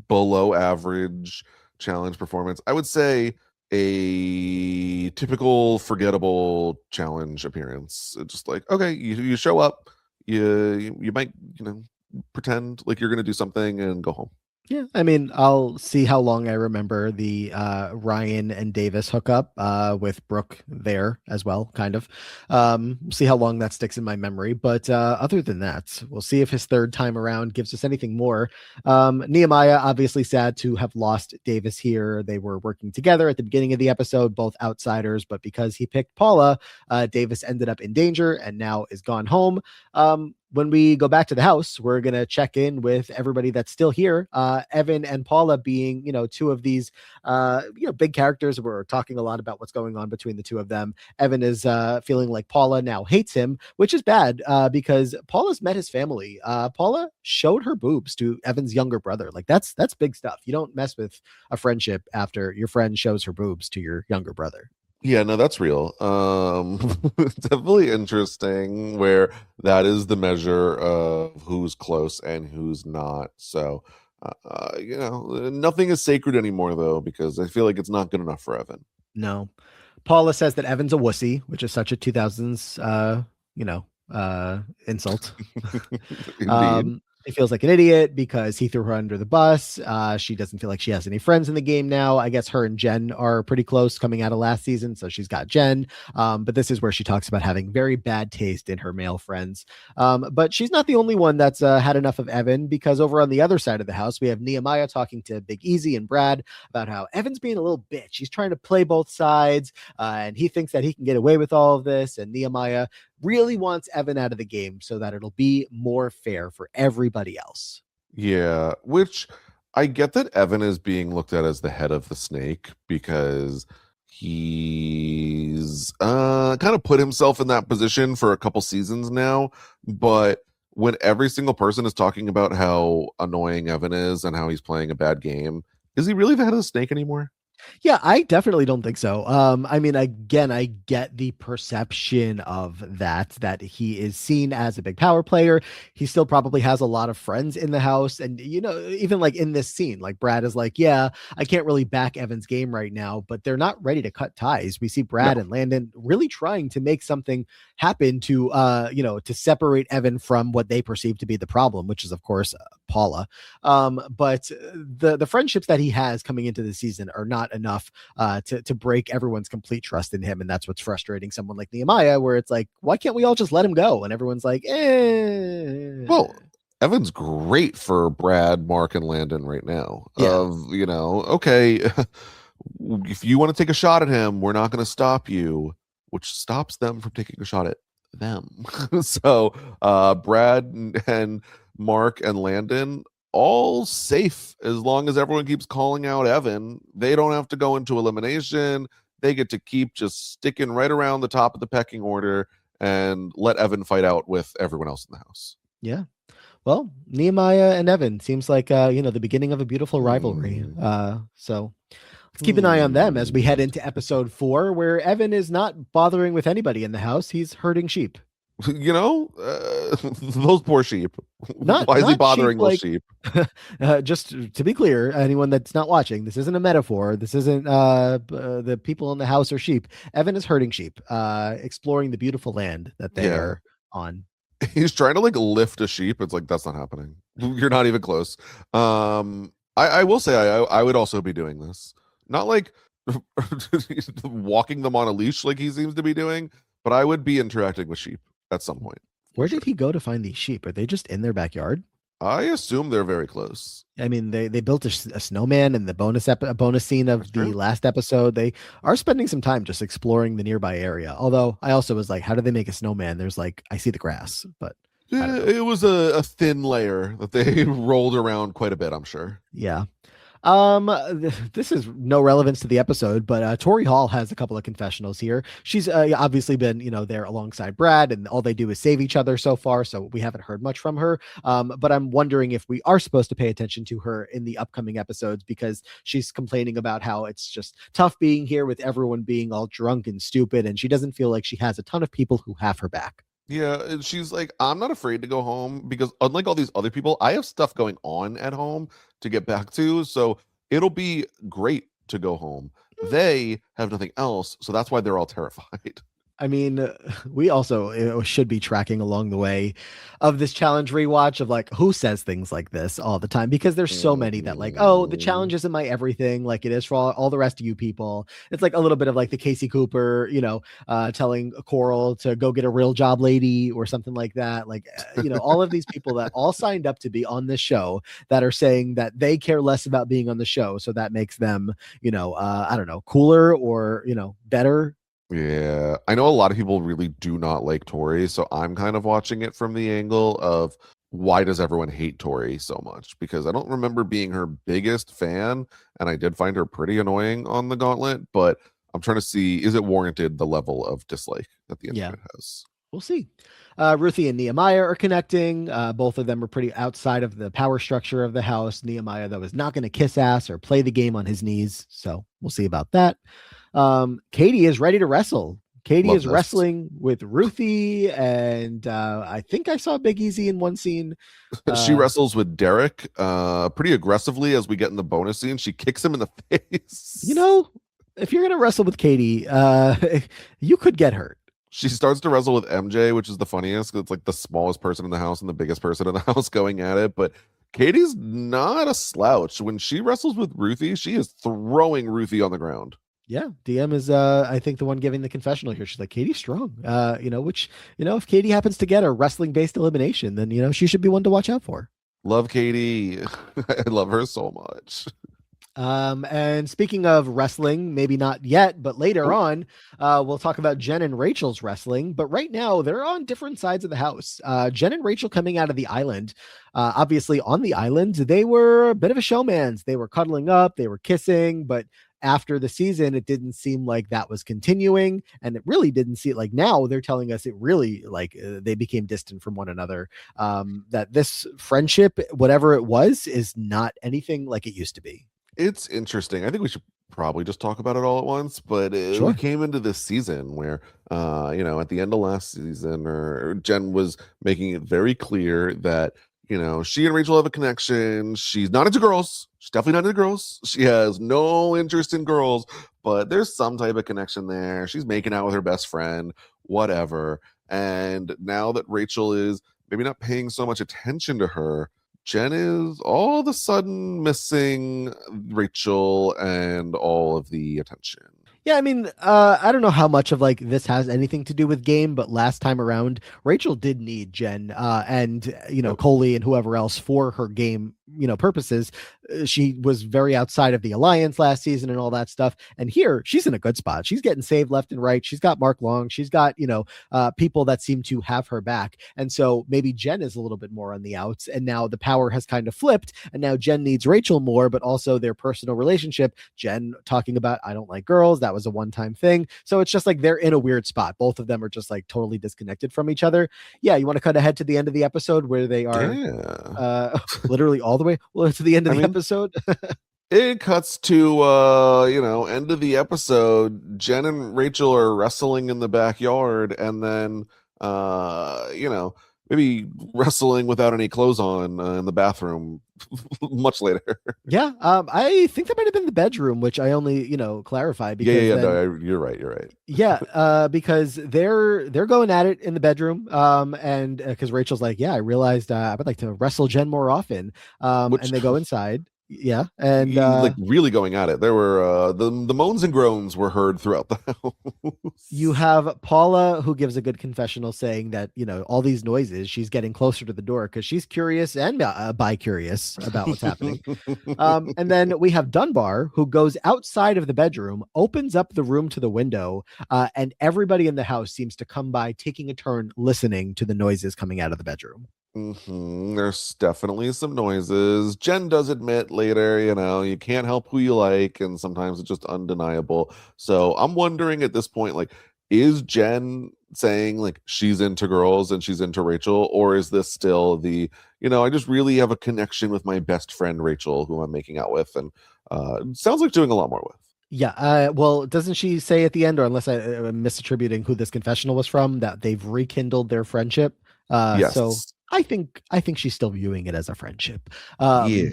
S2: below average challenge performance. I would say a typical forgettable challenge appearance. It's just like, okay, you show up, you might, pretend like you're gonna do something and go home.
S1: Yeah, I mean, I'll see how long I remember the Ryan and Davis hookup with Brooke there as well, kind of. See how long that sticks in my memory. But other than that, we'll see if his third time around gives us anything more. Nehemiah, obviously sad to have lost Davis here. They were working together at the beginning of the episode, both outsiders, but because he picked Paula, Davis ended up in danger and now is gone home. When we go back to the house, we're going to check in with everybody that's still here. Evan and Paula being, two of these, big characters. We're talking a lot about what's going on between the two of them. Evan is feeling like Paula now hates him, which is bad because Paula's met his family. Paula showed her boobs to Evan's younger brother. Like that's big stuff. You don't mess with a friendship after your friend shows her boobs to your younger brother.
S2: Yeah, no, that's real. Definitely interesting where that is the measure of who's close and who's not. So, nothing is sacred anymore though, because I feel like it's not good enough for Evan.
S1: No. Paula says that Evan's a wussy, which is such a 2000s, insult.
S2: Indeed.
S1: He feels like an idiot because he threw her under the bus. She doesn't feel like she has any friends in the game now. I guess her and Jen are pretty close coming out of last season, so she's got Jen. But this is where she talks about having very bad taste in her male friends. But she's not the only one that's had enough of Evan, because over on the other side of the house, we have Nehemiah talking to Big Easy and Brad about how Evan's being a little bitch. He's trying to play both sides, and he thinks that he can get away with all of this. And Nehemiah really wants Evan out of the game so that it'll be more fair for everybody else.
S2: Yeah, which I get that Evan is being looked at as the head of the snake because he's kind of put himself in that position for a couple seasons now. But when every single person is talking about how annoying Evan is and how he's playing a bad game, is he really the head of the snake anymore?
S1: Yeah, I definitely don't think so. I mean, again, I get the perception of that he is seen as a big power player. He still probably has a lot of friends in the house. And, even like in this scene, like Brad is like, yeah, I can't really back Evan's game right now, but they're not ready to cut ties. We see Brad
S2: No.
S1: and Landon really trying to make something happen to, to separate Evan from what they perceive to be the problem, which is, of course, Paula. But the friendships that he has coming into the season are not enough to break everyone's complete trust in him, and that's what's frustrating someone like Nehemiah, where it's like, why can't we all just let him go? And everyone's like,
S2: Well, Evan's great for Brad, Mark, and Landon right now.
S1: yeah,
S2: Okay, if you want to take a shot at him, we're not going to stop you, which stops them from taking a shot at them. So, Brad and Mark and Landon all safe as long as everyone keeps calling out Evan. They don't have to go into elimination. They get to keep just sticking right around the top of the pecking order and let Evan fight out with everyone else in the house.
S1: yeah. Well, Nehemiah and Evan seems like the beginning of a beautiful rivalry.
S2: Hmm.
S1: So let's keep an eye on them as we head into episode 4, where Evan is not bothering with anybody in the house. He's herding sheep.
S2: Those poor sheep.
S1: Not
S2: Why is he
S1: not
S2: bothering
S1: sheep
S2: those
S1: like
S2: sheep?
S1: just to be clear, anyone that's not watching, this isn't a metaphor. This isn't the people in the house are sheep. Evan is herding sheep, exploring the beautiful land that they
S2: Yeah.
S1: are on.
S2: He's trying to like lift a sheep. It's like that's not happening. You're not even close. I will say I would also be doing this. Not like walking them on a leash like he seems to be doing, but I would be interacting with sheep at some point.
S1: Where did he go to find these sheep? Are they just in their backyard?
S2: I assume they're very close.
S1: I mean, they built a snowman in the bonus scene
S2: That's
S1: of the
S2: true.
S1: last episode. They are spending some time just exploring the nearby area. Although I also was like, how do they make a snowman? There's like, I see the grass, but I don't know.
S2: It was a thin layer that they rolled around quite a bit, I'm sure.
S1: Yeah. This is no relevance to the episode, but Tori Hall has a couple of confessionals here. She's obviously been, there alongside Brad, and all they do is save each other so far. So we haven't heard much from her. But I'm wondering if we are supposed to pay attention to her in the upcoming episodes, because she's complaining about how it's just tough being here with everyone being all drunk and stupid, and she doesn't feel like she has a ton of people who have her back.
S2: Yeah, and she's like, I'm not afraid to go home because unlike all these other people, I have stuff going on at home to get back to. So it'll be great to go home. They have nothing else, so that's why they're all terrified.
S1: I mean, we also should be tracking along the way of this challenge rewatch of like who says things like this all the time, because there's so many that like, oh, the
S2: Mhm.
S1: challenge isn't my everything, like it is for all the rest of you people. It's like a little bit of like the Casey Cooper, telling Coral to go get a real job lady or something like that. Like, all of these people that all signed up to be on this show that are saying that they care less about being on the show. So that makes them, I don't know, cooler or, better.
S2: Yeah, I know a lot of people really do not like Tori, so I'm kind of watching it from the angle of why does everyone hate Tori so much? Because I don't remember being her biggest fan, and I did find her pretty annoying on the Gauntlet, but I'm trying to see, is it warranted the level of dislike that the
S1: Yeah.
S2: internet has?
S1: We'll see. Ruthie and Nehemiah are connecting. Both of them are pretty outside of the power structure of the house. Nehemiah, though, is not going to kiss ass or play the game on his knees. So we'll see about that. Katie is ready to wrestle. Katie
S2: Love
S1: is
S2: this.
S1: wrestling with Ruthie, and I think I saw Big Easy in one scene.
S2: She
S1: Uh,
S2: wrestles with Derek pretty aggressively as we get in the bonus scene. She kicks him in the
S1: you
S2: face.
S1: know, if you're going to wrestle with Katie, you could get hurt.
S2: She starts to wrestle with MJ, which is the funniest 'cause it's like the smallest person in the house and the biggest person in the house going at it. But Katie's not a slouch. When she wrestles with Ruthie, she is throwing Ruthie on the ground.
S1: Yeah, DM is I think the one giving the confessional here. She's like, Katie's strong. Which, if Katie happens to get a wrestling based elimination, then she should be one to watch out for.
S2: Love Katie. I love her so much.
S1: And speaking of wrestling, maybe not yet, but later
S2: Oh,
S1: on, we'll talk about Jen and Rachel's wrestling. But right now, they're on different sides of the house. Jen and Rachel coming out of the island. Obviously, on the island, they were a bit of a showmans. They were cuddling up, they were kissing, but after the season, it didn't seem like that was continuing, and it really didn't see it. Like now, they're telling us it really like they became distant from one another. That this friendship, whatever it was, is not anything like it used to be.
S2: it's interesting. I think we should probably just talk about it all at once. But we
S1: Sure.
S2: came into this season where, at the end of last season, or Jen was making it very clear that she and Rachel have a connection. She's not into girls. She's definitely not into girls. She has no interest in girls, but there's some type of connection there. She's making out with her best friend, whatever. And now that Rachel is maybe not paying so much attention to her, Jen is all of a sudden missing Rachel and all of the attention.
S1: Yeah, I mean, I don't know how much of like this has anything to do with game, but last time around, Rachel did need Jen and
S2: Yep.
S1: Coley and whoever else for her game, purposes. She was very outside of the alliance last season and all that stuff. And here, she's in a good spot. She's getting saved left and right. She's got Mark Long. She's got people that seem to have her back. And so maybe Jen is a little bit more on the outs. And now the power has kind of flipped. And now Jen needs Rachel more, but also their personal relationship. Jen talking about, I don't like girls. That was a one time thing. So it's just like they're in a weird spot. Both of them are just like totally disconnected from each other. Yeah. You want to cut ahead to the end of the episode where they are
S2: Yeah.
S1: literally all the way to the end of
S2: I
S1: the
S2: mean,
S1: episode?
S2: it cuts to end of the episode. Jen and Rachel are wrestling in the backyard, and then maybe wrestling without any clothes on in the bathroom much later.
S1: Yeah. I think that might have been the bedroom, which I only, clarify
S2: Yeah,
S1: because
S2: yeah, yeah.
S1: then
S2: No, you're right. You're right.
S1: yeah, because they're going at it in the bedroom, and because Rachel's like, yeah, I realized I would like to wrestle Jen more often, and
S2: Which
S1: they go inside. Yeah, and
S2: Like really going at it. There were the moans and groans were heard throughout the
S1: you
S2: house.
S1: have Paula who gives a good confessional saying that, all these noises, she's getting closer to the door because she's curious and bi-curious about what's happening. And then we have Dunbar, who goes outside of the bedroom, opens up the room to the window, and everybody in the house seems to come by, taking a turn listening to the noises coming out of the bedroom.
S2: There's definitely some noises. Jen does admit later, you can't help who you like, and sometimes it's just undeniable. So I'm wondering at this point, like, is Jen saying like she's into girls and she's into Rachel, or is this still I just really have a connection with my best friend Rachel, who I'm making out with, and sounds like doing a lot more with.
S1: Yeah. Well, doesn't she say at the end, or unless I'm misattributing who this confessional was from, that they've rekindled their friendship? So
S2: Yes.
S1: I think she's still viewing it as a friendship.
S2: Yeah.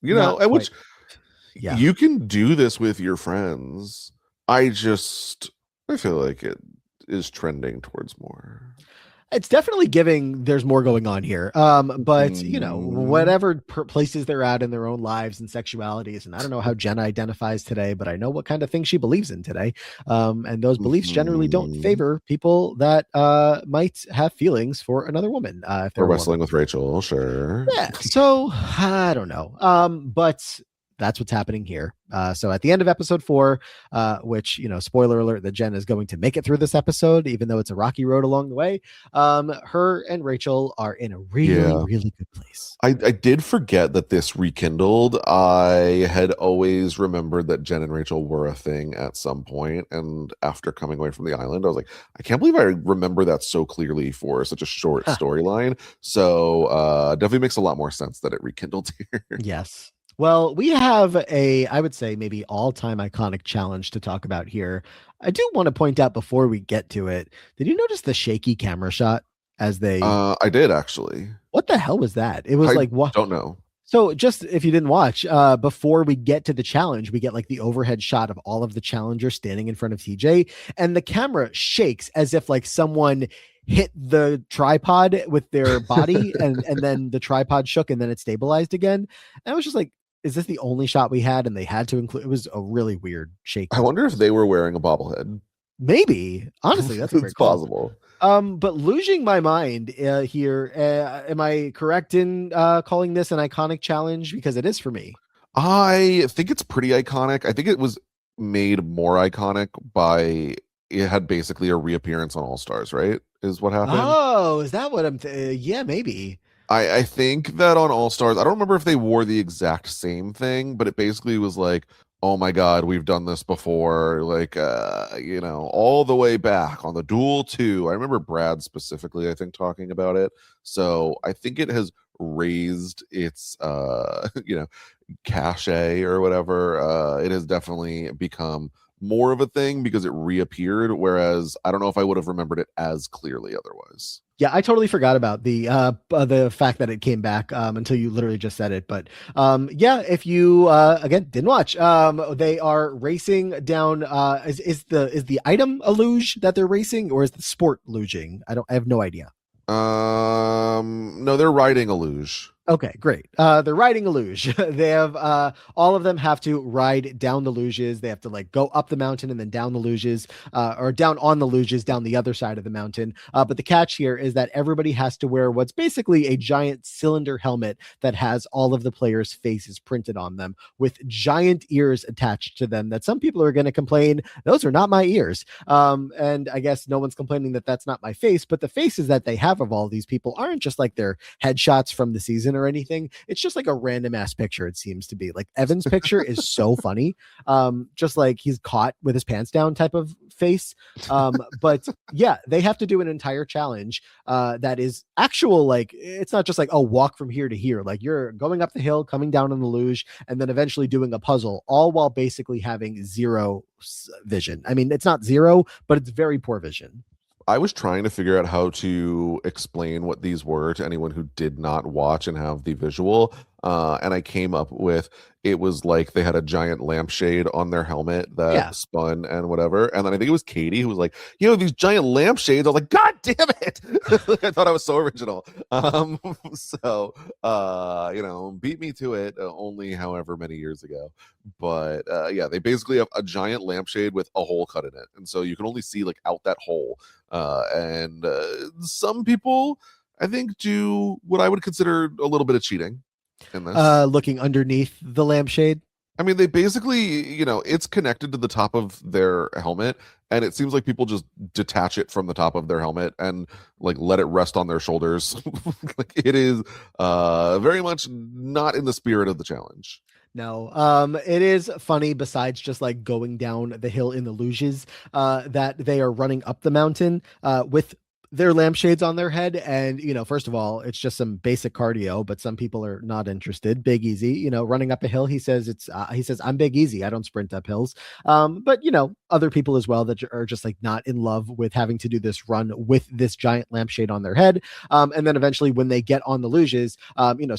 S1: Not
S2: At
S1: quite.
S2: which
S1: Yeah.
S2: you can do this with your friends. I feel like it is trending towards more.
S1: It's definitely giving there's more going on here. But
S2: Mm,
S1: whatever places they're at in their own lives and sexualities, and I don't know how Jenna identifies today, but I know what kind of thing she believes in today. And those beliefs generally don't
S2: mhm.
S1: favor people that might have feelings for another woman, if they're
S2: Or
S1: a woman.
S2: wrestling with Rachel, sure.
S1: Yeah, so I don't know. But that's what's happening here. So at the end of episode 4, which, spoiler alert, that Jen is going to make it through this episode, even though it's a rocky road along the way. Her and Rachel are in a really,
S2: Yeah.
S1: really good place.
S2: I did forget that this rekindled. I had always remembered that Jen and Rachel were a thing at some point, and after coming away from the island, I was like, I can't believe I remember that so clearly for such a short
S1: Huh.
S2: storyline. So definitely makes a lot more sense that it rekindled here.
S1: Yes. Well, we have I would say, maybe all-time iconic challenge to talk about here. I do want to point out before we get to it, did you notice the shaky camera shot as they
S2: I did actually.
S1: what the hell was that? It was
S2: I
S1: like, what?
S2: don't know.
S1: So just if you didn't watch, before we get to the challenge, we get like the overhead shot of all of the challengers standing in front of TJ, and the camera shakes as if like someone hit the tripod with their body, and then the tripod shook and then it stabilized again. And I was just like, is this the only shot we had? And they had to include, it was a really weird
S2: I
S1: shaky.
S2: wonder if they were wearing a bobblehead.
S1: Maybe, honestly, that's a
S2: It's
S1: great call.
S2: possible.
S1: But losing my mind here. Am I correct in calling this an iconic challenge? Because it is for me.
S2: I think it's pretty iconic. I think it was made more iconic by it had basically a reappearance on All Stars, right? Is what happened.
S1: Oh, is that what yeah, maybe.
S2: I think that on All Stars, I don't remember if they wore the exact same thing, but it basically was like, oh my God, we've done this before, like all the way back on the Duel 2. I remember Brad specifically, I think, talking about it. So I think it has raised its cachet or whatever. It has definitely become more of a thing because it reappeared, whereas I don't know if I would have remembered it as clearly otherwise.
S1: Yeah, I totally forgot about the fact that it came back until you literally just said it. But yeah, if you again didn't watch, they are racing down. Is the item a luge that they're racing, or is the sport luging? I have no idea.
S2: No, they're riding a luge.
S1: Okay, great. They're riding a luge. They have all of them have to ride down the luges. They have to like go up the mountain and then down the luges, or down on the luges down the other side of the mountain. But the catch here is that everybody has to wear what's basically a giant cylinder helmet that has all of the players' faces printed on them with giant ears attached to them. That some people are going to complain those are not my ears. And I guess no one's complaining that that's not my face, but the faces that they have of all these people aren't just like their headshots from the season or anything. It's just like a random ass picture. It seems to be like Evan's picture is so funny. Just like he's caught with his pants down type of face. But yeah, they have to do an entire challenge that is actual. Like it's not just like, oh, walk from here to here. Like you're going up the hill, coming down on the luge, and then eventually doing a puzzle, all while basically having zero vision. I mean, it's not zero, but it's very poor vision.
S2: I was trying to figure out how to explain what these were to anyone who did not watch and have the visual. and I came up with it was like they had a giant lampshade on their helmet that
S1: Yeah.
S2: spun and whatever. And then I think it was Katie who was like, these giant lampshades. I was like, God damn it. I thought I was so original. So beat me to it only however many years ago. But yeah, they basically have a giant lampshade with a hole cut in it. And so you can only see like out that hole. And some people, I think, do what I would consider a little bit of cheating in this.
S1: Looking underneath the lampshade.
S2: I mean, they basically, it's connected to the top of their helmet, and it seems like people just detach it from the top of their helmet and like let it rest on their shoulders. Like it is very much not in the spirit of the challenge.
S1: No, it is funny. Besides just like going down the hill in the luges, that they are running up the mountain, with their lampshades on their head. And, first of all, it's just some basic cardio, but some people are not interested. Big Easy, running up a hill. He says, I'm Big Easy. I don't sprint up hills. But, other people as well that are just like not in love with having to do this run with this giant lampshade on their head. And then eventually when they get on the luges,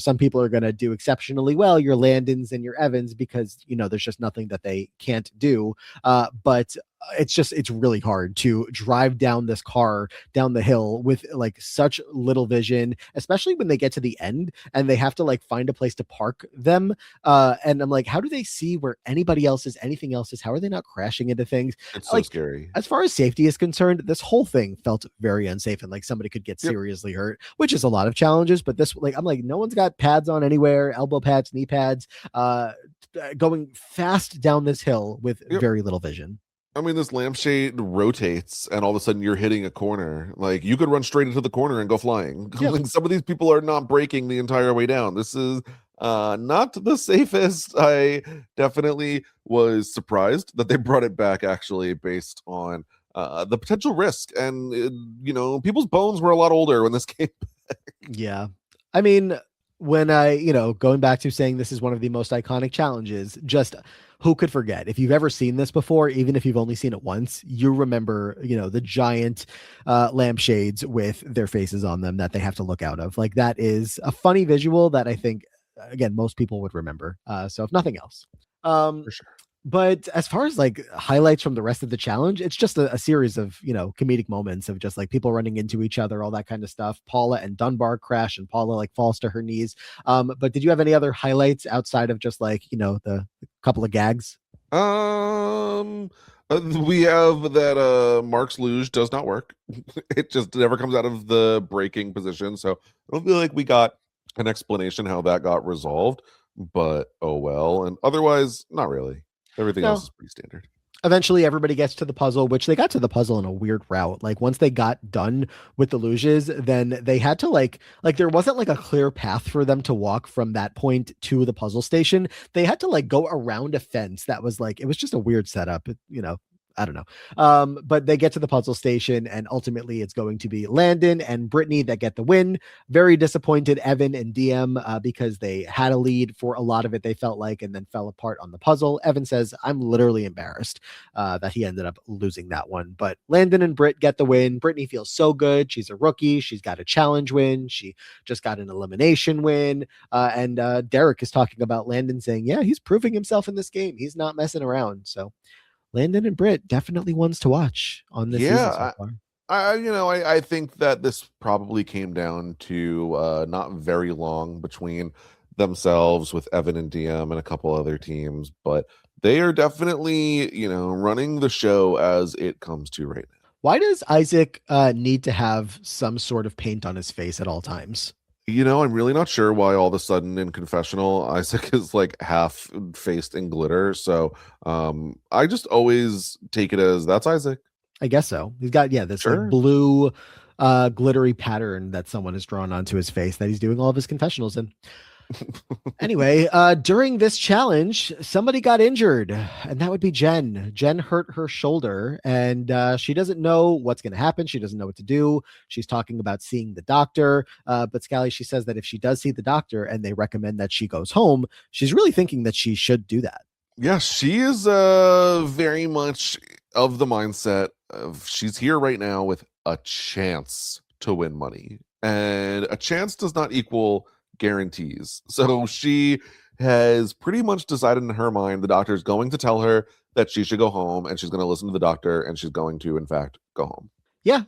S1: some people are going to do exceptionally well, your Landons and your Evans, because, there's just nothing that they can't do. But it's really hard to drive down this car down the hill with like such little vision, especially when they get to the end and they have to like find a place to park them. And I'm like, how do they see where anybody else is, anything else is? How are they not crashing into things?
S2: It's so
S1: Like,
S2: scary.
S1: as far as safety is concerned, this whole thing felt very unsafe and like somebody could get
S2: Yep.
S1: seriously hurt, which is a lot of challenges. But this, like, I'm like, no one's got pads on anywhere, elbow pads, knee pads, going fast down this hill with
S2: Yep.
S1: very little vision.
S2: I mean, this lampshade rotates, and all of a sudden you're hitting a corner. Like you could run straight into the corner and go flying.
S1: Yep.
S2: Like some of these people are not braking the entire way down. This is not the safest. I definitely was surprised that they brought it back, actually, based on the potential risk. And people's bones were a lot older when this came.
S1: Yeah. I mean, when I, going back to saying this is one of the most iconic challenges, just who could forget? If you've ever seen this before, even if you've only seen it once, you remember, the giant lampshades with their faces on them that they have to look out of. Like that is a funny visual that I think, again, most people would remember. So if nothing else.
S2: For sure.
S1: But as far as like highlights from the rest of the challenge, it's just a series of, comedic moments of just like people running into each other, all that kind of stuff. Paula and Dunbar crash and Paula like falls to her knees. But did you have any other highlights outside of just like, the couple of gags?
S2: We have that Mark's luge does not work. It just never comes out of the braking position. So I don't feel like we got an explanation how that got resolved, but oh well. And otherwise, not really. Everything
S1: No.
S2: else is pretty standard.
S1: Eventually everybody gets to the puzzle, which they got to the puzzle in a weird route. Like once they got done with the luges, then they had to like there wasn't like a clear path for them to walk from that point to the puzzle station. They had to like go around a fence that was like, it was just a weird setup, I don't know. But they get to the puzzle station, and ultimately it's going to be Landon and Brittany that get the win. Very disappointed Evan and DM because they had a lead for a lot of it, they felt like, and then fell apart on the puzzle. Evan says, I'm literally embarrassed that he ended up losing that one. But Landon and Britt get the win. Brittany feels so good. She's a rookie. She's got a challenge win. She just got an elimination win. And Derek is talking about Landon saying, yeah, he's proving himself in this game. He's not messing around. So Landon and Britt definitely ones to watch on this season so far.
S2: I think that this probably came down to not very long between themselves with Evan and DM and a couple other teams, but they are definitely, running the show as it comes to right now.
S1: Why does Isaac need to have some sort of paint on his face at all times?
S2: I'm really not sure why all of a sudden in confessional Isaac is like half faced in glitter. So I just always take it as that's Isaac.
S1: I guess so. He's got this
S2: Sure.
S1: like blue glittery pattern that someone has drawn onto his face that he's doing all of his confessionals in. Anyway, during this challenge, somebody got injured, and that would be Jen. Jen hurt her shoulder, and she doesn't know what's going to happen. She doesn't know what to do. She's talking about seeing the doctor, but Scally, she says that if she does see the doctor and they recommend that she goes home, she's really thinking that she should do that.
S2: Yeah, she is very much of the mindset of she's here right now with a chance to win money, and a chance does not equal guarantees. So she has pretty much decided in her mind the doctor is going to tell her that she should go home, and she's going to listen to the doctor, and she's going to, in fact, go home.
S1: Yeah,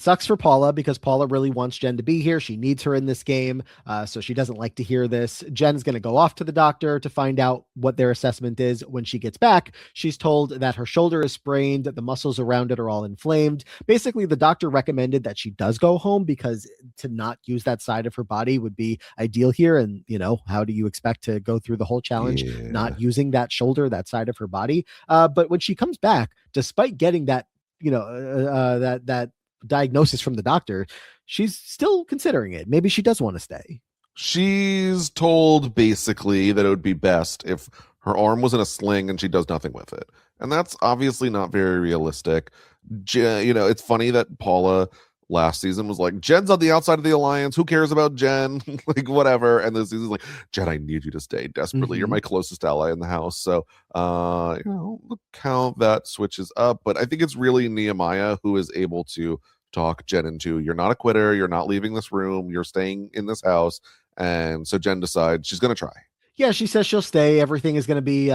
S1: sucks for Paula because Paula really wants Jen to be here. She needs her in this game, so she doesn't like to hear this. Jen's going to go off to the doctor to find out what their assessment is. When she gets back, she's told that her shoulder is sprained, that the muscles around it are all inflamed. Basically, the doctor recommended that she does go home because to not use that side of her body would be ideal here. And, how do you expect to go through the whole challenge
S2: Yeah.
S1: not using that shoulder, that side of her body? But when she comes back, despite getting that that diagnosis from the doctor, she's still considering it. Maybe she does want to stay.
S2: She's told basically that it would be best if her arm was in a sling and she does nothing with it. And that's obviously not very realistic. It's funny that Paula last season was like, Jen's on the outside of the alliance. Who cares about Jen? Like, whatever. And this season's like, Jen, I need you to stay desperately. You're my closest ally in the house. So, look how that switches up. But I think it's really Nehemiah who is able to talk Jen into, you're not a quitter. You're not leaving this room. You're staying in this house. And so Jen decides she's going to try.
S1: Yeah, she says she'll stay. Everything's going to be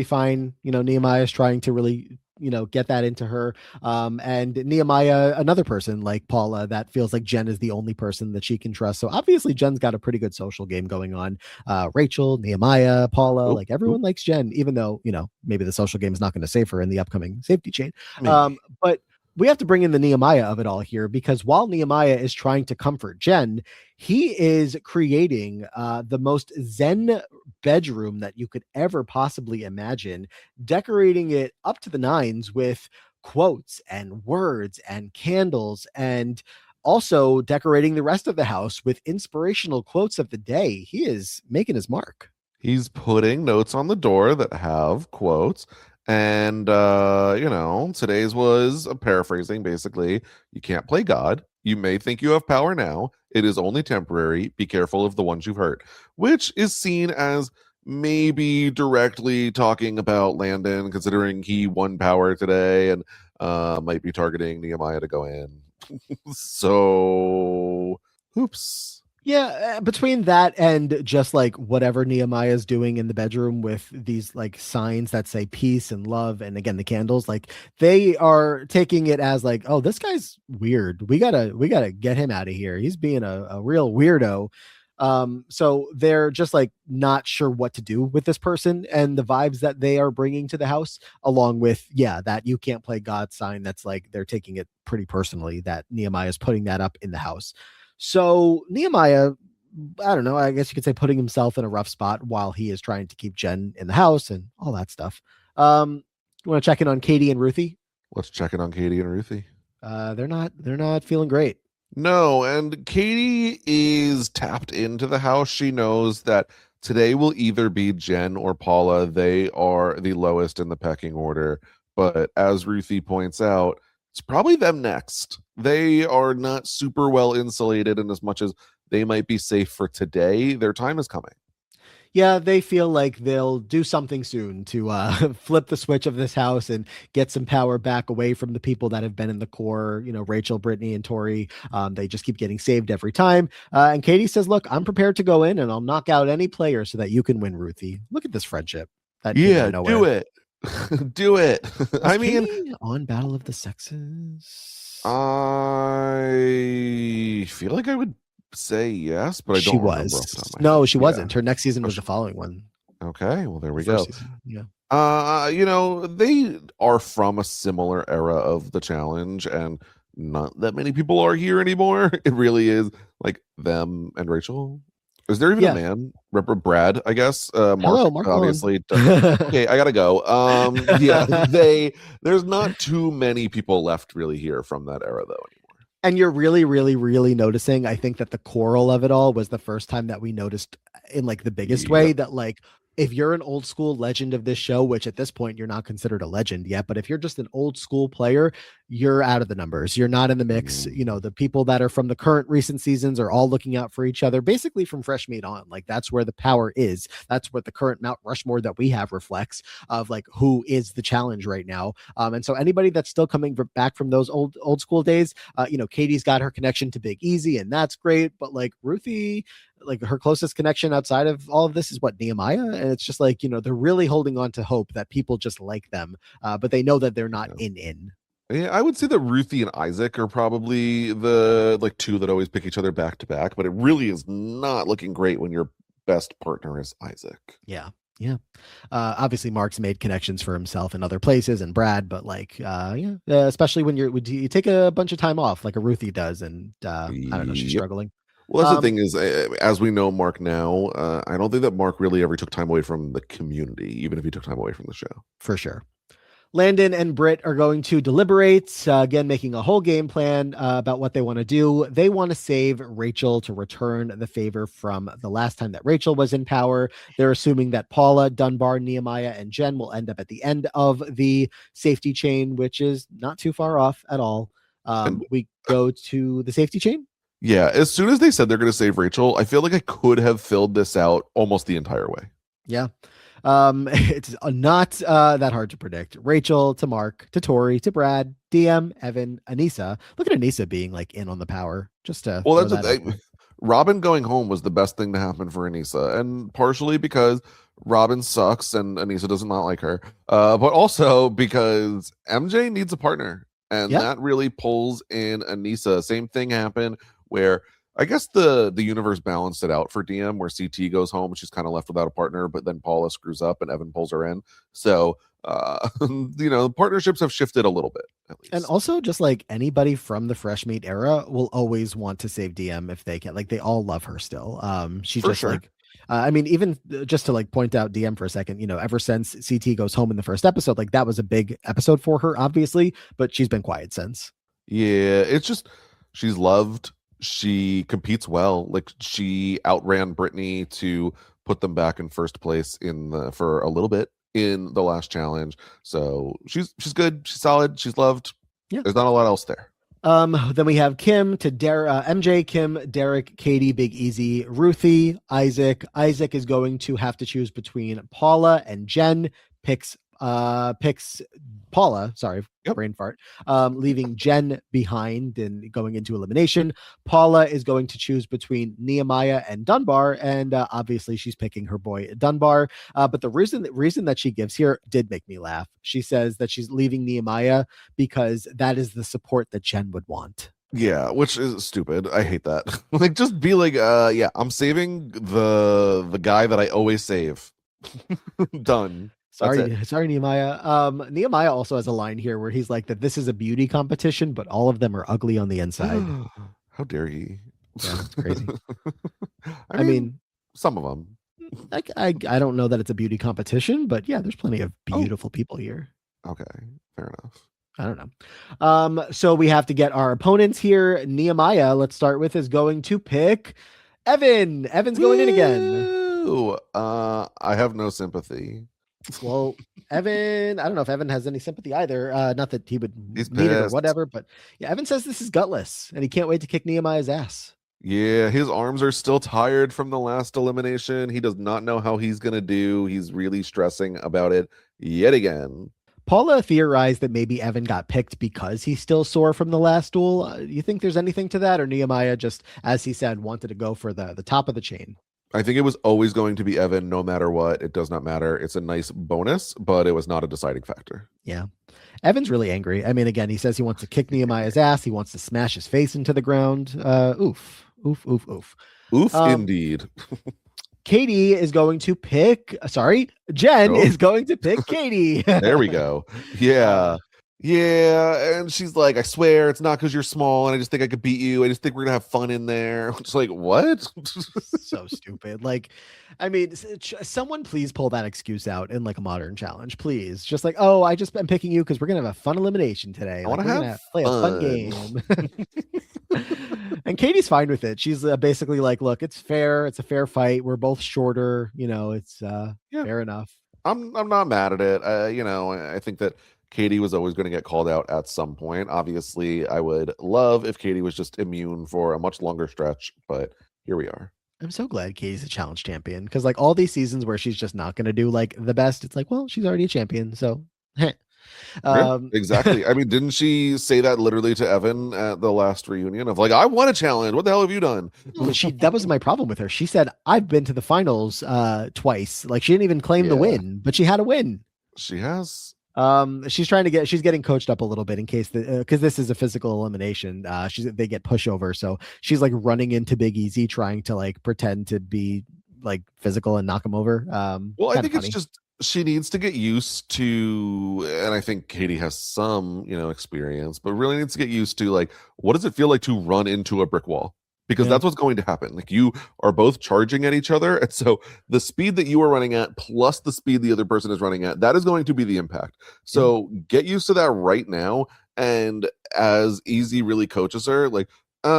S1: fine. Nehemiah's trying to really, get that into her. And Nehemiah, another person like Paula, that feels like Jen is the only person that she can trust. So obviously Jen's got a pretty good social game going on. Rachel, Nehemiah, Paula,
S2: Oop,
S1: like everyone likes Jen, even though, maybe the social game is not going to save her in the upcoming safety chain.
S2: maybe.
S1: But we have to bring in the Nehemiah of it all here, because while Nehemiah is trying to comfort Jen, he is creating the most zen bedroom that you could ever possibly imagine, decorating it up to the nines with quotes and words and candles, and also decorating the rest of the house with inspirational quotes of the day. He is making his mark.
S2: He's putting notes on the door that have quotes. And, today's was a paraphrasing basically. You can't play God. You may think you have power now. It is only temporary. Be careful of the ones you've hurt, which is seen as maybe directly talking about Landon, considering he won power today and might be targeting Nehemiah to go in. So, oops.
S1: Yeah, between that and just like whatever Nehemiah is doing in the bedroom with these like signs that say peace and love, and again the candles, like they are taking it as like, oh, this guy's weird. We gotta get him out of here. He's being a real weirdo. So they're just like not sure what to do with this person and the vibes that they are bringing to the house, along with that you can't play God sign. That's like they're taking it pretty personally that Nehemiah is putting that up in the house. So Nehemiah, I don't know, I guess you could say putting himself in a rough spot while he is trying to keep Jen in the house and all that stuff. You want to check in on Katie and Ruthie?
S2: Let's check in on Katie and Ruthie.
S1: They're not feeling great.
S2: No, and Katie is tapped into the house. She knows that today will either be Jen or Paula. They are the lowest in the pecking order. But as Ruthie points out, it's probably them next. They are not super well insulated, and as much as they might be safe for today, their time is coming.
S1: Yeah, they feel like they'll do something soon to flip the switch of this house and get some power back away from the people that have been in the core. Rachel, Brittany, and Tori. They just keep getting saved every time. And Katie says, "Look, I'm prepared to go in and I'll knock out any player so that you can win, Ruthie." Look at this friendship that came out
S2: Yeah,
S1: of nowhere.
S2: do it. Do it.
S1: Was Katie on Battle of the Sexes?
S2: I feel like I would say yes, but I don't remember off the top of my
S1: No,
S2: head.
S1: she wasn't. Her next season was the following one.
S2: Okay, well there we
S1: First
S2: go.
S1: season. Yeah.
S2: They are from a similar era of the challenge, and not that many people are here anymore. It really is like them and Rachel. Is there even a man? Brad, I guess. Mark,
S1: Hello, Mark
S2: obviously. Okay, I gotta go. There's not too many people left really here from that era though anymore.
S1: And you're really, really, really noticing, I think, that the choral of it all was the first time that we noticed in like the biggest way that like if you're an old school legend of this show, which at this point you're not considered a legend yet, but if you're just an old school player, you're out of the numbers. You're not in the mix. The people that are from the current recent seasons are all looking out for each other, basically from fresh meat on. Like that's where the power is. That's what the current Mount Rushmore that we have reflects of like who is the challenge right now. And so anybody that's still coming back from those old school days, Katie's got her connection to Big Easy, and that's great. But like Ruthie, like her closest connection outside of all of this is what, Nehemiah, and it's just like, they're really holding on to hope that people just like them, but they know that they're not
S2: Yeah.
S1: in.
S2: Yeah, I would say that Ruthie and Isaac are probably the like two that always pick each other back to back, but it really is not looking great when your best partner is Isaac.
S1: Yeah. Yeah. Obviously Mark's made connections for himself in other places, and Brad, but like, yeah, especially when you take a bunch of time off like a Ruthie does, and I don't know, she's
S2: Yep.
S1: struggling.
S2: Well, that's the
S1: Um,
S2: thing is, as we know Mark now, I don't think that Mark really ever took time away from the community, even if he took time away from the show.
S1: for sure. Landon and Britt are going to deliberate, again, making a whole game plan about what they want to do. They want to save Rachel to return the favor from the last time that Rachel was in power. They're assuming that Paula, Dunbar, Nehemiah, and Jen will end up at the end of the safety chain, which is not too far off at all.
S2: And
S1: We go to the safety chain.
S2: yeah, as soon as they said they're going to save Rachel, I feel like I could have filled this out almost the entire way.
S1: Yeah. It's not that hard to predict. Rachel to Mark to Tori to Brad, DM, Evan, Anissa. Look at Anissa being like in on the power, just to
S2: Well,
S1: throw
S2: that's the
S1: that out
S2: thing.
S1: there.
S2: Robin going home was the best thing to happen for Anissa, and partially because Robin sucks and Anissa does not like her, but also because MJ needs a partner, and
S1: Yeah.
S2: that really pulls in Anissa. Same thing happened where I guess the universe balanced it out for DM, where CT goes home, she's kind of left without a partner, but then Paula screws up and Evan pulls her in. So, partnerships have shifted a little bit, at
S1: And
S2: least.
S1: also, just like anybody from the Fresh Meat era will always want to save DM if they can. Like, they all love her still. She
S2: For
S1: just
S2: sure.
S1: like, I mean, even just to like point out DM for a second, ever since CT goes home in the first episode, like that was a big episode for her, obviously, but she's been quiet since.
S2: Yeah, it's just she's loved. She competes well. Like she outran Brittany to put them back in first place in the for a little bit in the last challenge. So she's good. She's solid. She's loved.
S1: Yeah.
S2: There's not a lot else there.
S1: Then we have Kim to MJ, Kim, Derek, Katie, Big Easy, Ruthie, Isaac. Isaac is going to have to choose between Paula and Jen. Picks Paula, sorry,
S2: Yep.
S1: brain fart, leaving Jen behind and going into elimination. Paula is going to choose between Nehemiah and Dunbar, and obviously she's picking her boy Dunbar. But the reason that she gives here did make me laugh. She says that she's leaving Nehemiah because that is the support that Jen would want.
S2: Yeah, which is stupid. I hate that. Like just be like, yeah, I'm saving the guy that I always save. Done. That's it.
S1: Sorry, Nehemiah. Nehemiah also has a line here where he's like that this is a beauty competition, but all of them are ugly on the inside.
S2: How dare he?
S1: Yeah, it's crazy.
S2: I
S1: I
S2: mean,
S1: mean,
S2: some of them.
S1: I don't know that it's a beauty competition, but yeah, there's plenty of
S2: Oh,
S1: beautiful people here.
S2: okay, fair enough.
S1: I don't know. So we have to get our opponents here. Nehemiah, let's start with, is going to pick Evan. Evan's going in again.
S2: Woo! I have no sympathy.
S1: Well, Evan, I don't know if Evan has any sympathy either. Not that he would
S2: He's
S1: need it or
S2: pissed.
S1: whatever, but yeah, Evan says this is gutless and he can't wait to kick Nehemiah's ass.
S2: Yeah, his arms are still tired from the last elimination. He does not know how he's gonna do. He's really stressing about it yet again.
S1: Paula theorized that maybe Evan got picked because he's still sore from the last duel. You think there's anything to that, or Nehemiah just, as he said, wanted to go for the top of the chain?
S2: I think it was always going to be Evan, no matter what. It does not matter. It's a nice bonus, but it was not a deciding factor.
S1: Yeah. Evan's really angry. I mean, again, he says he wants to kick Nehemiah's ass. He wants to smash his face into the ground. Oof.
S2: Oof,
S1: Um,
S2: indeed.
S1: Katie is going to pick, Jen
S2: Oh.
S1: is going to pick Katie.
S2: There we go. Yeah. Yeah. And she's like, I swear it's not because you're small and I just think I could beat you. I just think we're gonna have fun in there. Just like, what?
S1: So stupid. Like, I mean, someone please pull that excuse out in like a modern challenge, please. Just like, oh, I just am picking you because we're gonna have a fun elimination today.
S2: I
S1: Like,
S2: want to
S1: we're
S2: have
S1: gonna play a fun game. And Katie's fine with it. She's basically like, look, it's fair. It's a fair fight. We're both shorter. It's
S2: Yeah.
S1: fair enough.
S2: I'm not mad at it. I think that Katie was always going to get called out at some point. Obviously, I would love if Katie was just immune for a much longer stretch, but here we are.
S1: I'm so glad Katie's a challenge champion because like all these seasons where she's just not going to do like the best, it's like, well, she's already a champion. So
S2: Yeah,
S1: um,
S2: exactly. I mean, didn't she say that literally to Evan at the last reunion of like, I want a challenge. What the hell have you done?
S1: but that was my problem with her. She said, I've been to the finals twice. Like she didn't even claim the
S2: Yeah,
S1: win, but she had a win.
S2: she has.
S1: She's getting coached up a little bit in case because this is a physical elimination. They get pushover, so she's like running into Big Easy trying to like pretend to be like physical and knock him over.
S2: Well, I
S1: Kind of
S2: think it's
S1: funny.
S2: just she needs to get used to, and I think Katie has some, experience, but really needs to get used to like, what does it feel like to run into a brick wall? Because
S1: Yeah.
S2: that's what's going to happen. Like you are both charging at each other, and so the speed that you are running at plus the speed the other person is running at, that is going to be the impact.
S1: Yeah.
S2: So get used to that right now. And as Easy really coaches her, like,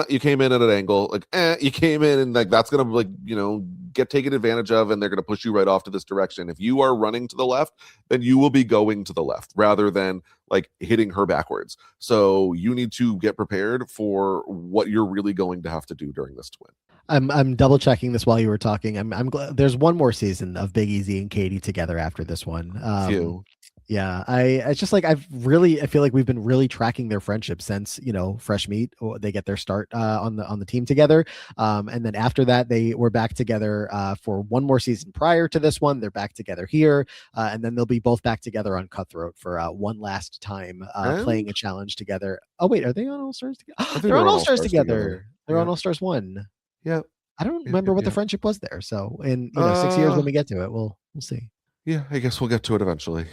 S2: you came in at an angle, like, you came in and like that's gonna like, get taken advantage of, and they're gonna push you right off to this direction. If you are running to the left, then you will be going to the left rather than like hitting her backwards. So you need to get prepared for what you're really going to have to do during this to win.
S1: I'm double checking this while you were talking. I'm glad there's one more season of Big Easy and Katie together after this one.
S2: Phew.
S1: Yeah, it's just like I feel like we've been really tracking their friendship since Fresh Meat. They get their start on the team together, and then after that they were back together for one more season prior to this one. They're back together here, and then they'll be both back together on Cutthroat for one last time
S2: And
S1: playing a challenge together. Oh wait, are they on All Stars together?
S2: I think
S1: They're
S2: they're
S1: on
S2: on
S1: All
S2: All
S1: Stars
S2: Stars together.
S1: together. They're on
S2: Yeah.
S1: All Stars 1.
S2: Yeah.
S1: I don't
S2: Yep,
S1: remember
S2: yep,
S1: what the
S2: yep.
S1: friendship was there. So in 6 years when we get to it, we'll see.
S2: Yeah, I guess we'll get to it eventually.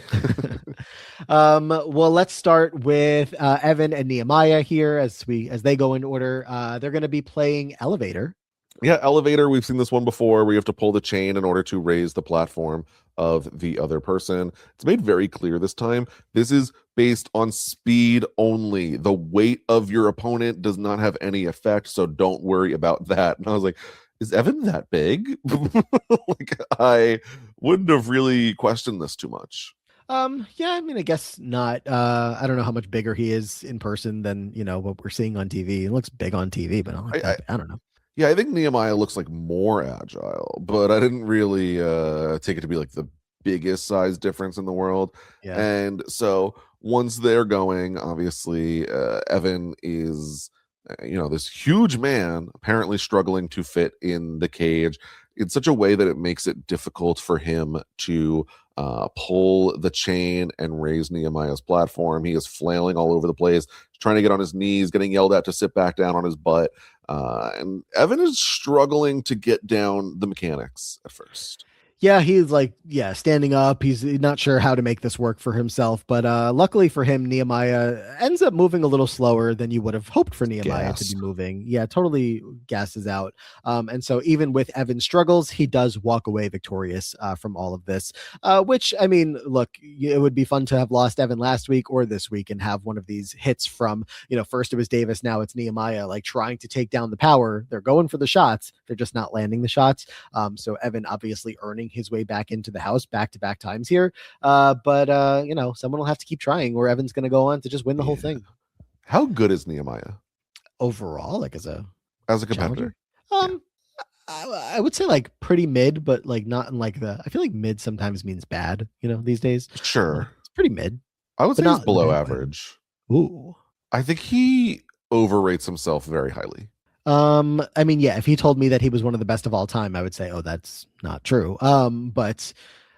S1: Well, let's start with Evan and Nehemiah here as they go in order. They're going to be playing Elevator.
S2: Yeah, elevator. We've seen this one before where you have to pull the chain in order to raise the platform of the other person. It's made very clear this time. This is based on speed only. The weight of your opponent does not have any effect, so don't worry about that. And I was like, is Evan that big? Like, I wouldn't have really questioned this too much.
S1: Yeah, I mean, I guess not. I don't know how much bigger he is in person than what we're seeing on TV. He looks big on TV, but I don't know.
S2: Yeah, I think Nehemiah looks like more agile, but I didn't really take it to be like the biggest size difference in the world.
S1: Yeah.
S2: And so once they're going, obviously, Evan is, this huge man apparently struggling to fit in the cage in such a way that it makes it difficult for him to pull the chain and raise Nehemiah's platform. He is flailing all over the place, trying to get on his knees, getting yelled at to sit back down on his butt. And Evan is struggling to get down the mechanics at first.
S1: Yeah, he's like, standing up. He's not sure how to make this work for himself, but luckily for him, Nehemiah ends up moving a little slower than you would have hoped for Nehemiah to be moving. Yeah, totally gasses out. And so even with Evan's struggles, he does walk away victorious from all of this, which, I mean, look, it would be fun to have lost Evan last week or this week and have one of these hits from, first it was Davis, now it's Nehemiah, like trying to take down the power. They're going for the shots. They're just not landing the shots. So Evan obviously earning his way back into the house back-to-back times here. But someone will have to keep trying or Evan's going to go on to just win the whole thing.
S2: How good is Nehemiah
S1: Overall, like as a
S2: competitor?
S1: Yeah. I would say like pretty mid, but like not in like I feel like mid sometimes means bad, these days.
S2: Sure.
S1: It's pretty mid.
S2: I would say he's below average.
S1: Ooh.
S2: I think he overrates himself very highly.
S1: I mean, yeah, if he told me that he was one of the best of all time, I would say, oh, that's not true. But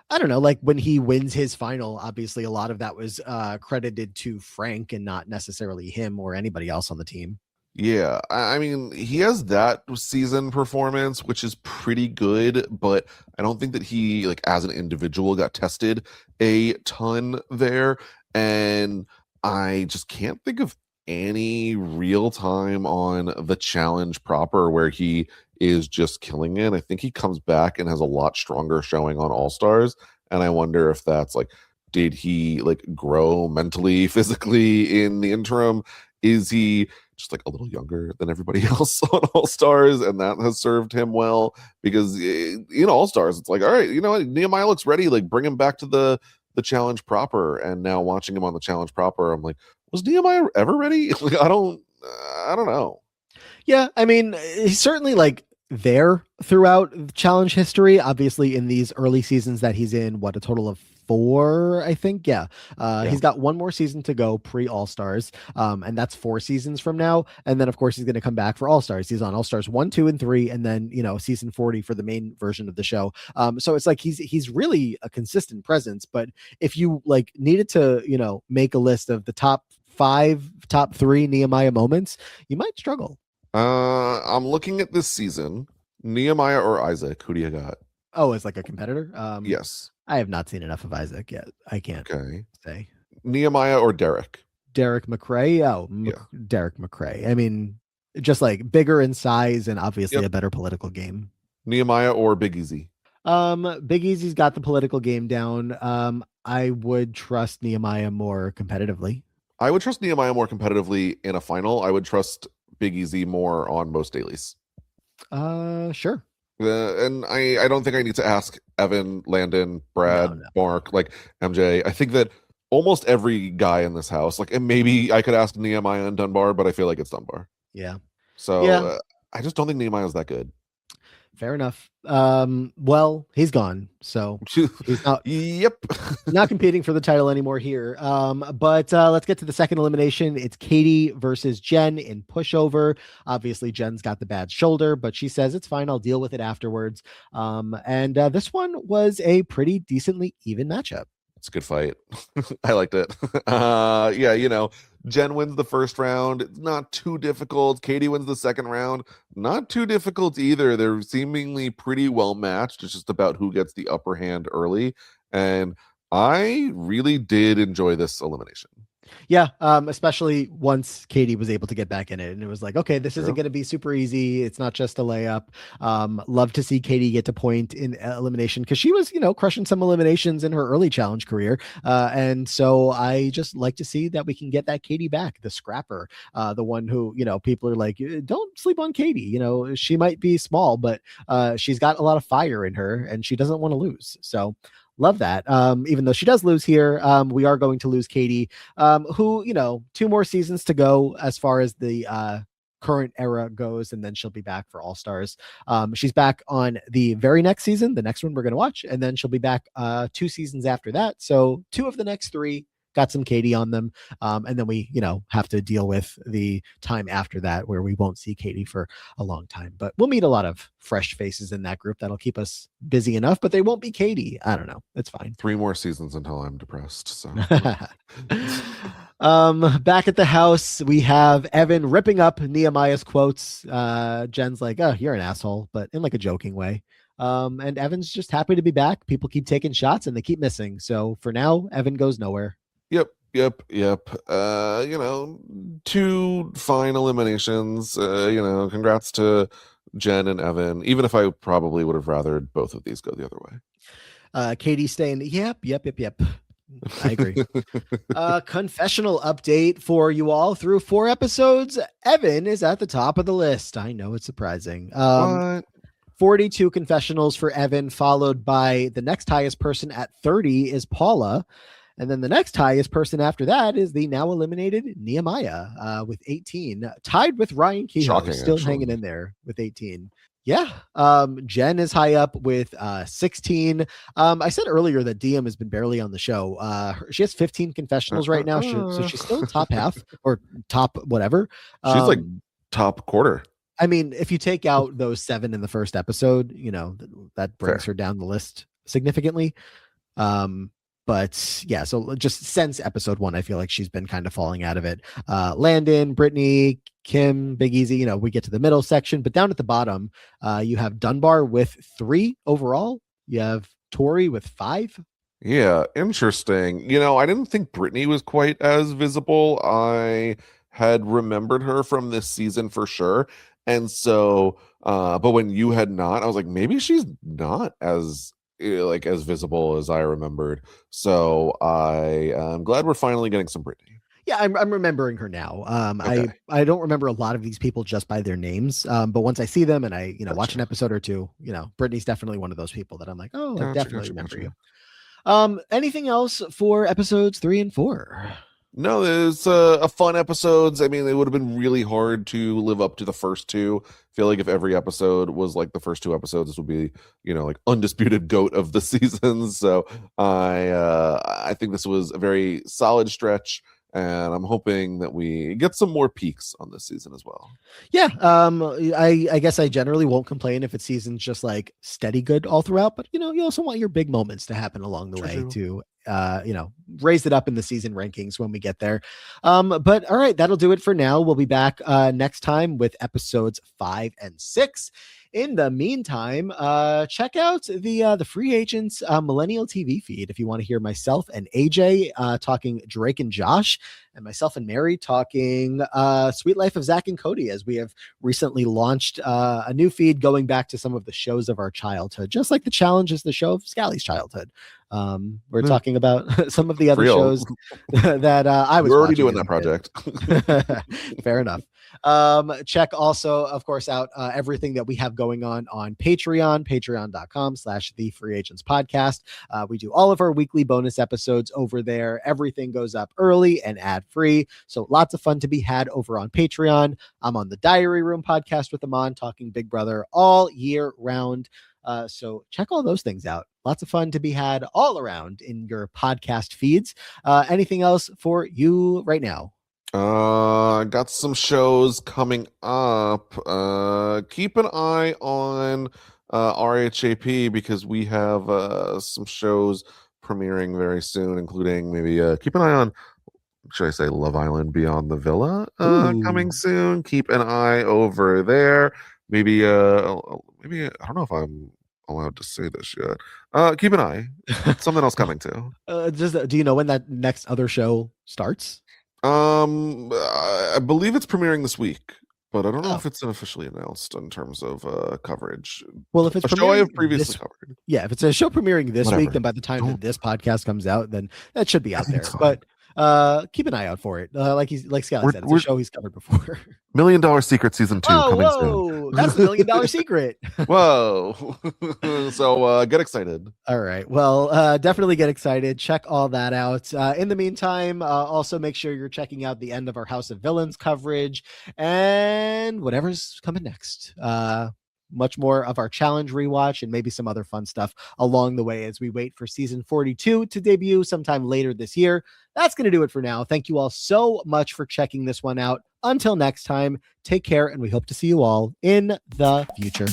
S1: I don't know, like when he wins his final, obviously a lot of that was credited to Frank and not necessarily him or anybody else on the team.
S2: Yeah, I mean, he has that season performance, which is pretty good, but I don't think that he, like, as an individual got tested a ton there. And I just can't think of any real time on the challenge proper where he is just killing it. I think he comes back and has a lot stronger showing on All Stars. And I wonder if that's like, did he like grow mentally, physically in the interim? Is he just like a little younger than everybody else on All Stars, and that has served him well? Because in All Stars, it's like, all right, you know what, Nehemiah looks ready. Like, bring him back to the challenge proper. And now watching him on the challenge proper, I'm like, was Nehemiah ever ready? Like, I don't know.
S1: Yeah, I mean, he's certainly like there throughout challenge history. Obviously, in these early seasons that he's in, what, a total of 4, I think. Yeah.
S2: Yeah.
S1: He's got one more season to go pre All Stars. And that's 4 seasons from now. And then, of course, he's going to come back for All Stars. He's on All Stars 1, 2, and 3, and then, season 40 for the main version of the show. So it's like he's really a consistent presence. But if you like needed to, make a list of the top 5, top 3 Nehemiah moments, you might struggle.
S2: I'm looking at this season. Nehemiah or Isaac? Who do you got?
S1: Oh, as like a competitor?
S2: Yes.
S1: I have not seen enough of Isaac yet. I can't
S2: Okay.
S1: say.
S2: Nehemiah or Derek?
S1: Derek McRae. Oh,
S2: Yeah.
S1: Derek McRae. I mean, just like bigger in size and obviously
S2: Yep.
S1: a better political game.
S2: Nehemiah or Big Easy?
S1: Big Easy's got the political game down. I would trust Nehemiah more competitively.
S2: I would trust Nehemiah more competitively in a final. I would trust Big Easy more on most dailies.
S1: Sure.
S2: And I don't think I need to ask Evan, Landon, Brad,
S1: No.
S2: Mark, like MJ. I think that almost every guy in this house, like, and maybe I could ask Nehemiah and Dunbar, but I feel like it's Dunbar.
S1: Yeah.
S2: So
S1: Yeah.
S2: I just don't think Nehemiah's that good.
S1: Fair enough. Well, he's gone, so he's not
S2: Yep.
S1: not competing for the title anymore here. But let's get to the second elimination. It's Katie versus Jen in pushover. Obviously, Jen's got the bad shoulder, but she says it's fine. I'll deal with it afterwards. And this one was a pretty decently even matchup.
S2: It's a good fight. I liked it. Yeah, Jen wins the first round. It's not too difficult. Katie wins the second round. Not too difficult either. They're seemingly pretty well matched. It's just about who gets the upper hand early. And I really did enjoy this elimination.
S1: Yeah, especially once Katie was able to get back in it, and it was like, okay, this isn't
S2: True.
S1: going to be super easy. It's not just a layup. Love to see Katie get to point in elimination because she was, crushing some eliminations in her early challenge career, and so I just like to see that we can get that Katie back, the scrapper, the one who, people are like, don't sleep on Katie. She might be small, but she's got a lot of fire in her, and she doesn't want to lose. So. Love that. Even though she does lose here, we are going to lose Katie, who, 2 more seasons to go as far as the current era goes, and then she'll be back for All Stars. She's back on the very next season, the next one we're going to watch, and then she'll be back 2 seasons after that. So 2 of the next 3 got some Katie on them. And then we, have to deal with the time after that where we won't see Katie for a long time. But we'll meet a lot of fresh faces in that group that'll keep us busy enough, but they won't be Katie. I don't know. It's fine.
S2: 3 more seasons until I'm depressed. So
S1: back at the house, we have Evan ripping up Nehemiah's quotes. Jen's like, oh, you're an asshole, but in like a joking way. And Evan's just happy to be back. People keep taking shots and they keep missing. So for now, Evan goes nowhere.
S2: Yep. 2 fine eliminations. Congrats to Jen and Evan, even if I probably would have rathered both of these go the other way.
S1: Katie staying, yep. I agree. Confessional update for you all. Through 4 episodes, Evan is at the top of the list. I know it's surprising.
S2: What?
S1: 42 confessionals for Evan, followed by the next highest person at 30 is Paula. And then the next highest person after that is the now eliminated Nehemiah with 18, tied with Ryan Kehoe,
S2: Shocking,
S1: still
S2: actually.
S1: hanging in there with 18. Yeah. Jen is high up with 16. I said earlier that DM has been barely on the show. She has 15 confessionals right now, so she's still top half or top whatever.
S2: She's like top quarter.
S1: I mean, if you take out those 7 in the first episode, that brings her down the list significantly. But yeah, so just since episode 1, I feel like she's been kind of falling out of it. Landon, Brittany, Kim, Big Easy, we get to the middle section, but down at the bottom, you have Dunbar with 3 overall. You have Tori with 5.
S2: Yeah, interesting. I didn't think Brittany was quite as visible. I had remembered her from this season for sure. And so, but when you had not, I was like, maybe she's not as as visible as I remembered. So I am glad we're finally getting some Brittany.
S1: Yeah, I'm remembering her now.
S2: Okay.
S1: I don't remember a lot of these people just by their names. But once I see them and I, watch
S2: Gotcha.
S1: an episode or 2, Brittany's definitely one of those people that I'm like, oh, I definitely remember you. Anything else for episodes 3 and 4?
S2: No, it's a fun episodes. I mean, it would have been really hard to live up to the first two. I feel like if every episode was like the first two episodes, this would be, like undisputed goat of the seasons. So I think this was a very solid stretch, and I'm hoping that we get some more peaks on this season as well.
S1: Yeah, I guess I generally won't complain if it's seasons just like steady good all throughout, but you also want your big moments to happen along the way
S2: True.
S1: to raise it up in the season rankings when we get there. But all right, that'll do it for now. We'll be back next time with episodes 5 and 6. In the meantime, check out the Free Agents Millennial TV feed if you want to hear myself and AJ talking Drake and Josh, and myself and Mary talking Sweet Life of Zach and Cody, as we have recently launched a new feed going back to some of the shows of our childhood, just like The Challenge is the show of Scally's childhood. We're talking about some of the other shows that I was
S2: We're already doing that project.
S1: Fair enough. Check also, of course, out everything that we have going on Patreon, patreon.com/the Free Agents Podcast. We do all of our weekly bonus episodes over there. Everything goes up early and ad free. So lots of fun to be had over on Patreon. I'm on the Diary Room podcast with Amon, talking Big Brother all year round. So check all those things out. Lots of fun to be had all around in your podcast feeds. Anything else for you right now?
S2: Got some shows coming up. Keep an eye on RHAP, because we have some shows premiering very soon, including maybe keep an eye on, should I say, Love Island Beyond the Villa coming soon. Keep an eye over there. Maybe I don't know if I'm allowed to say this yet. Keep an eye. Something else coming too.
S1: Do you know when that next other show starts?
S2: I believe it's premiering this week, but I don't know if it's officially announced in terms of coverage.
S1: Well, if it's
S2: a show I have previously covered.
S1: Yeah, if it's a show premiering this week, then by the time that this podcast comes out, then that should be out there. But keep an eye out for it. Like Scally said, it's a show he's covered before.
S2: $1 Million Secret season 2 coming soon.
S1: That's $1 million secret.
S2: Whoa. So get excited.
S1: All right. Well, definitely get excited. Check all that out. In the meantime, also make sure you're checking out the end of our House of Villains coverage and whatever's coming next. Much more of our challenge rewatch and maybe some other fun stuff along the way as we wait for season 42 to debut sometime later this year. That's going to do it for now. Thank you all so much for checking this one out. Until next time, take care, and we hope to see you all in the future.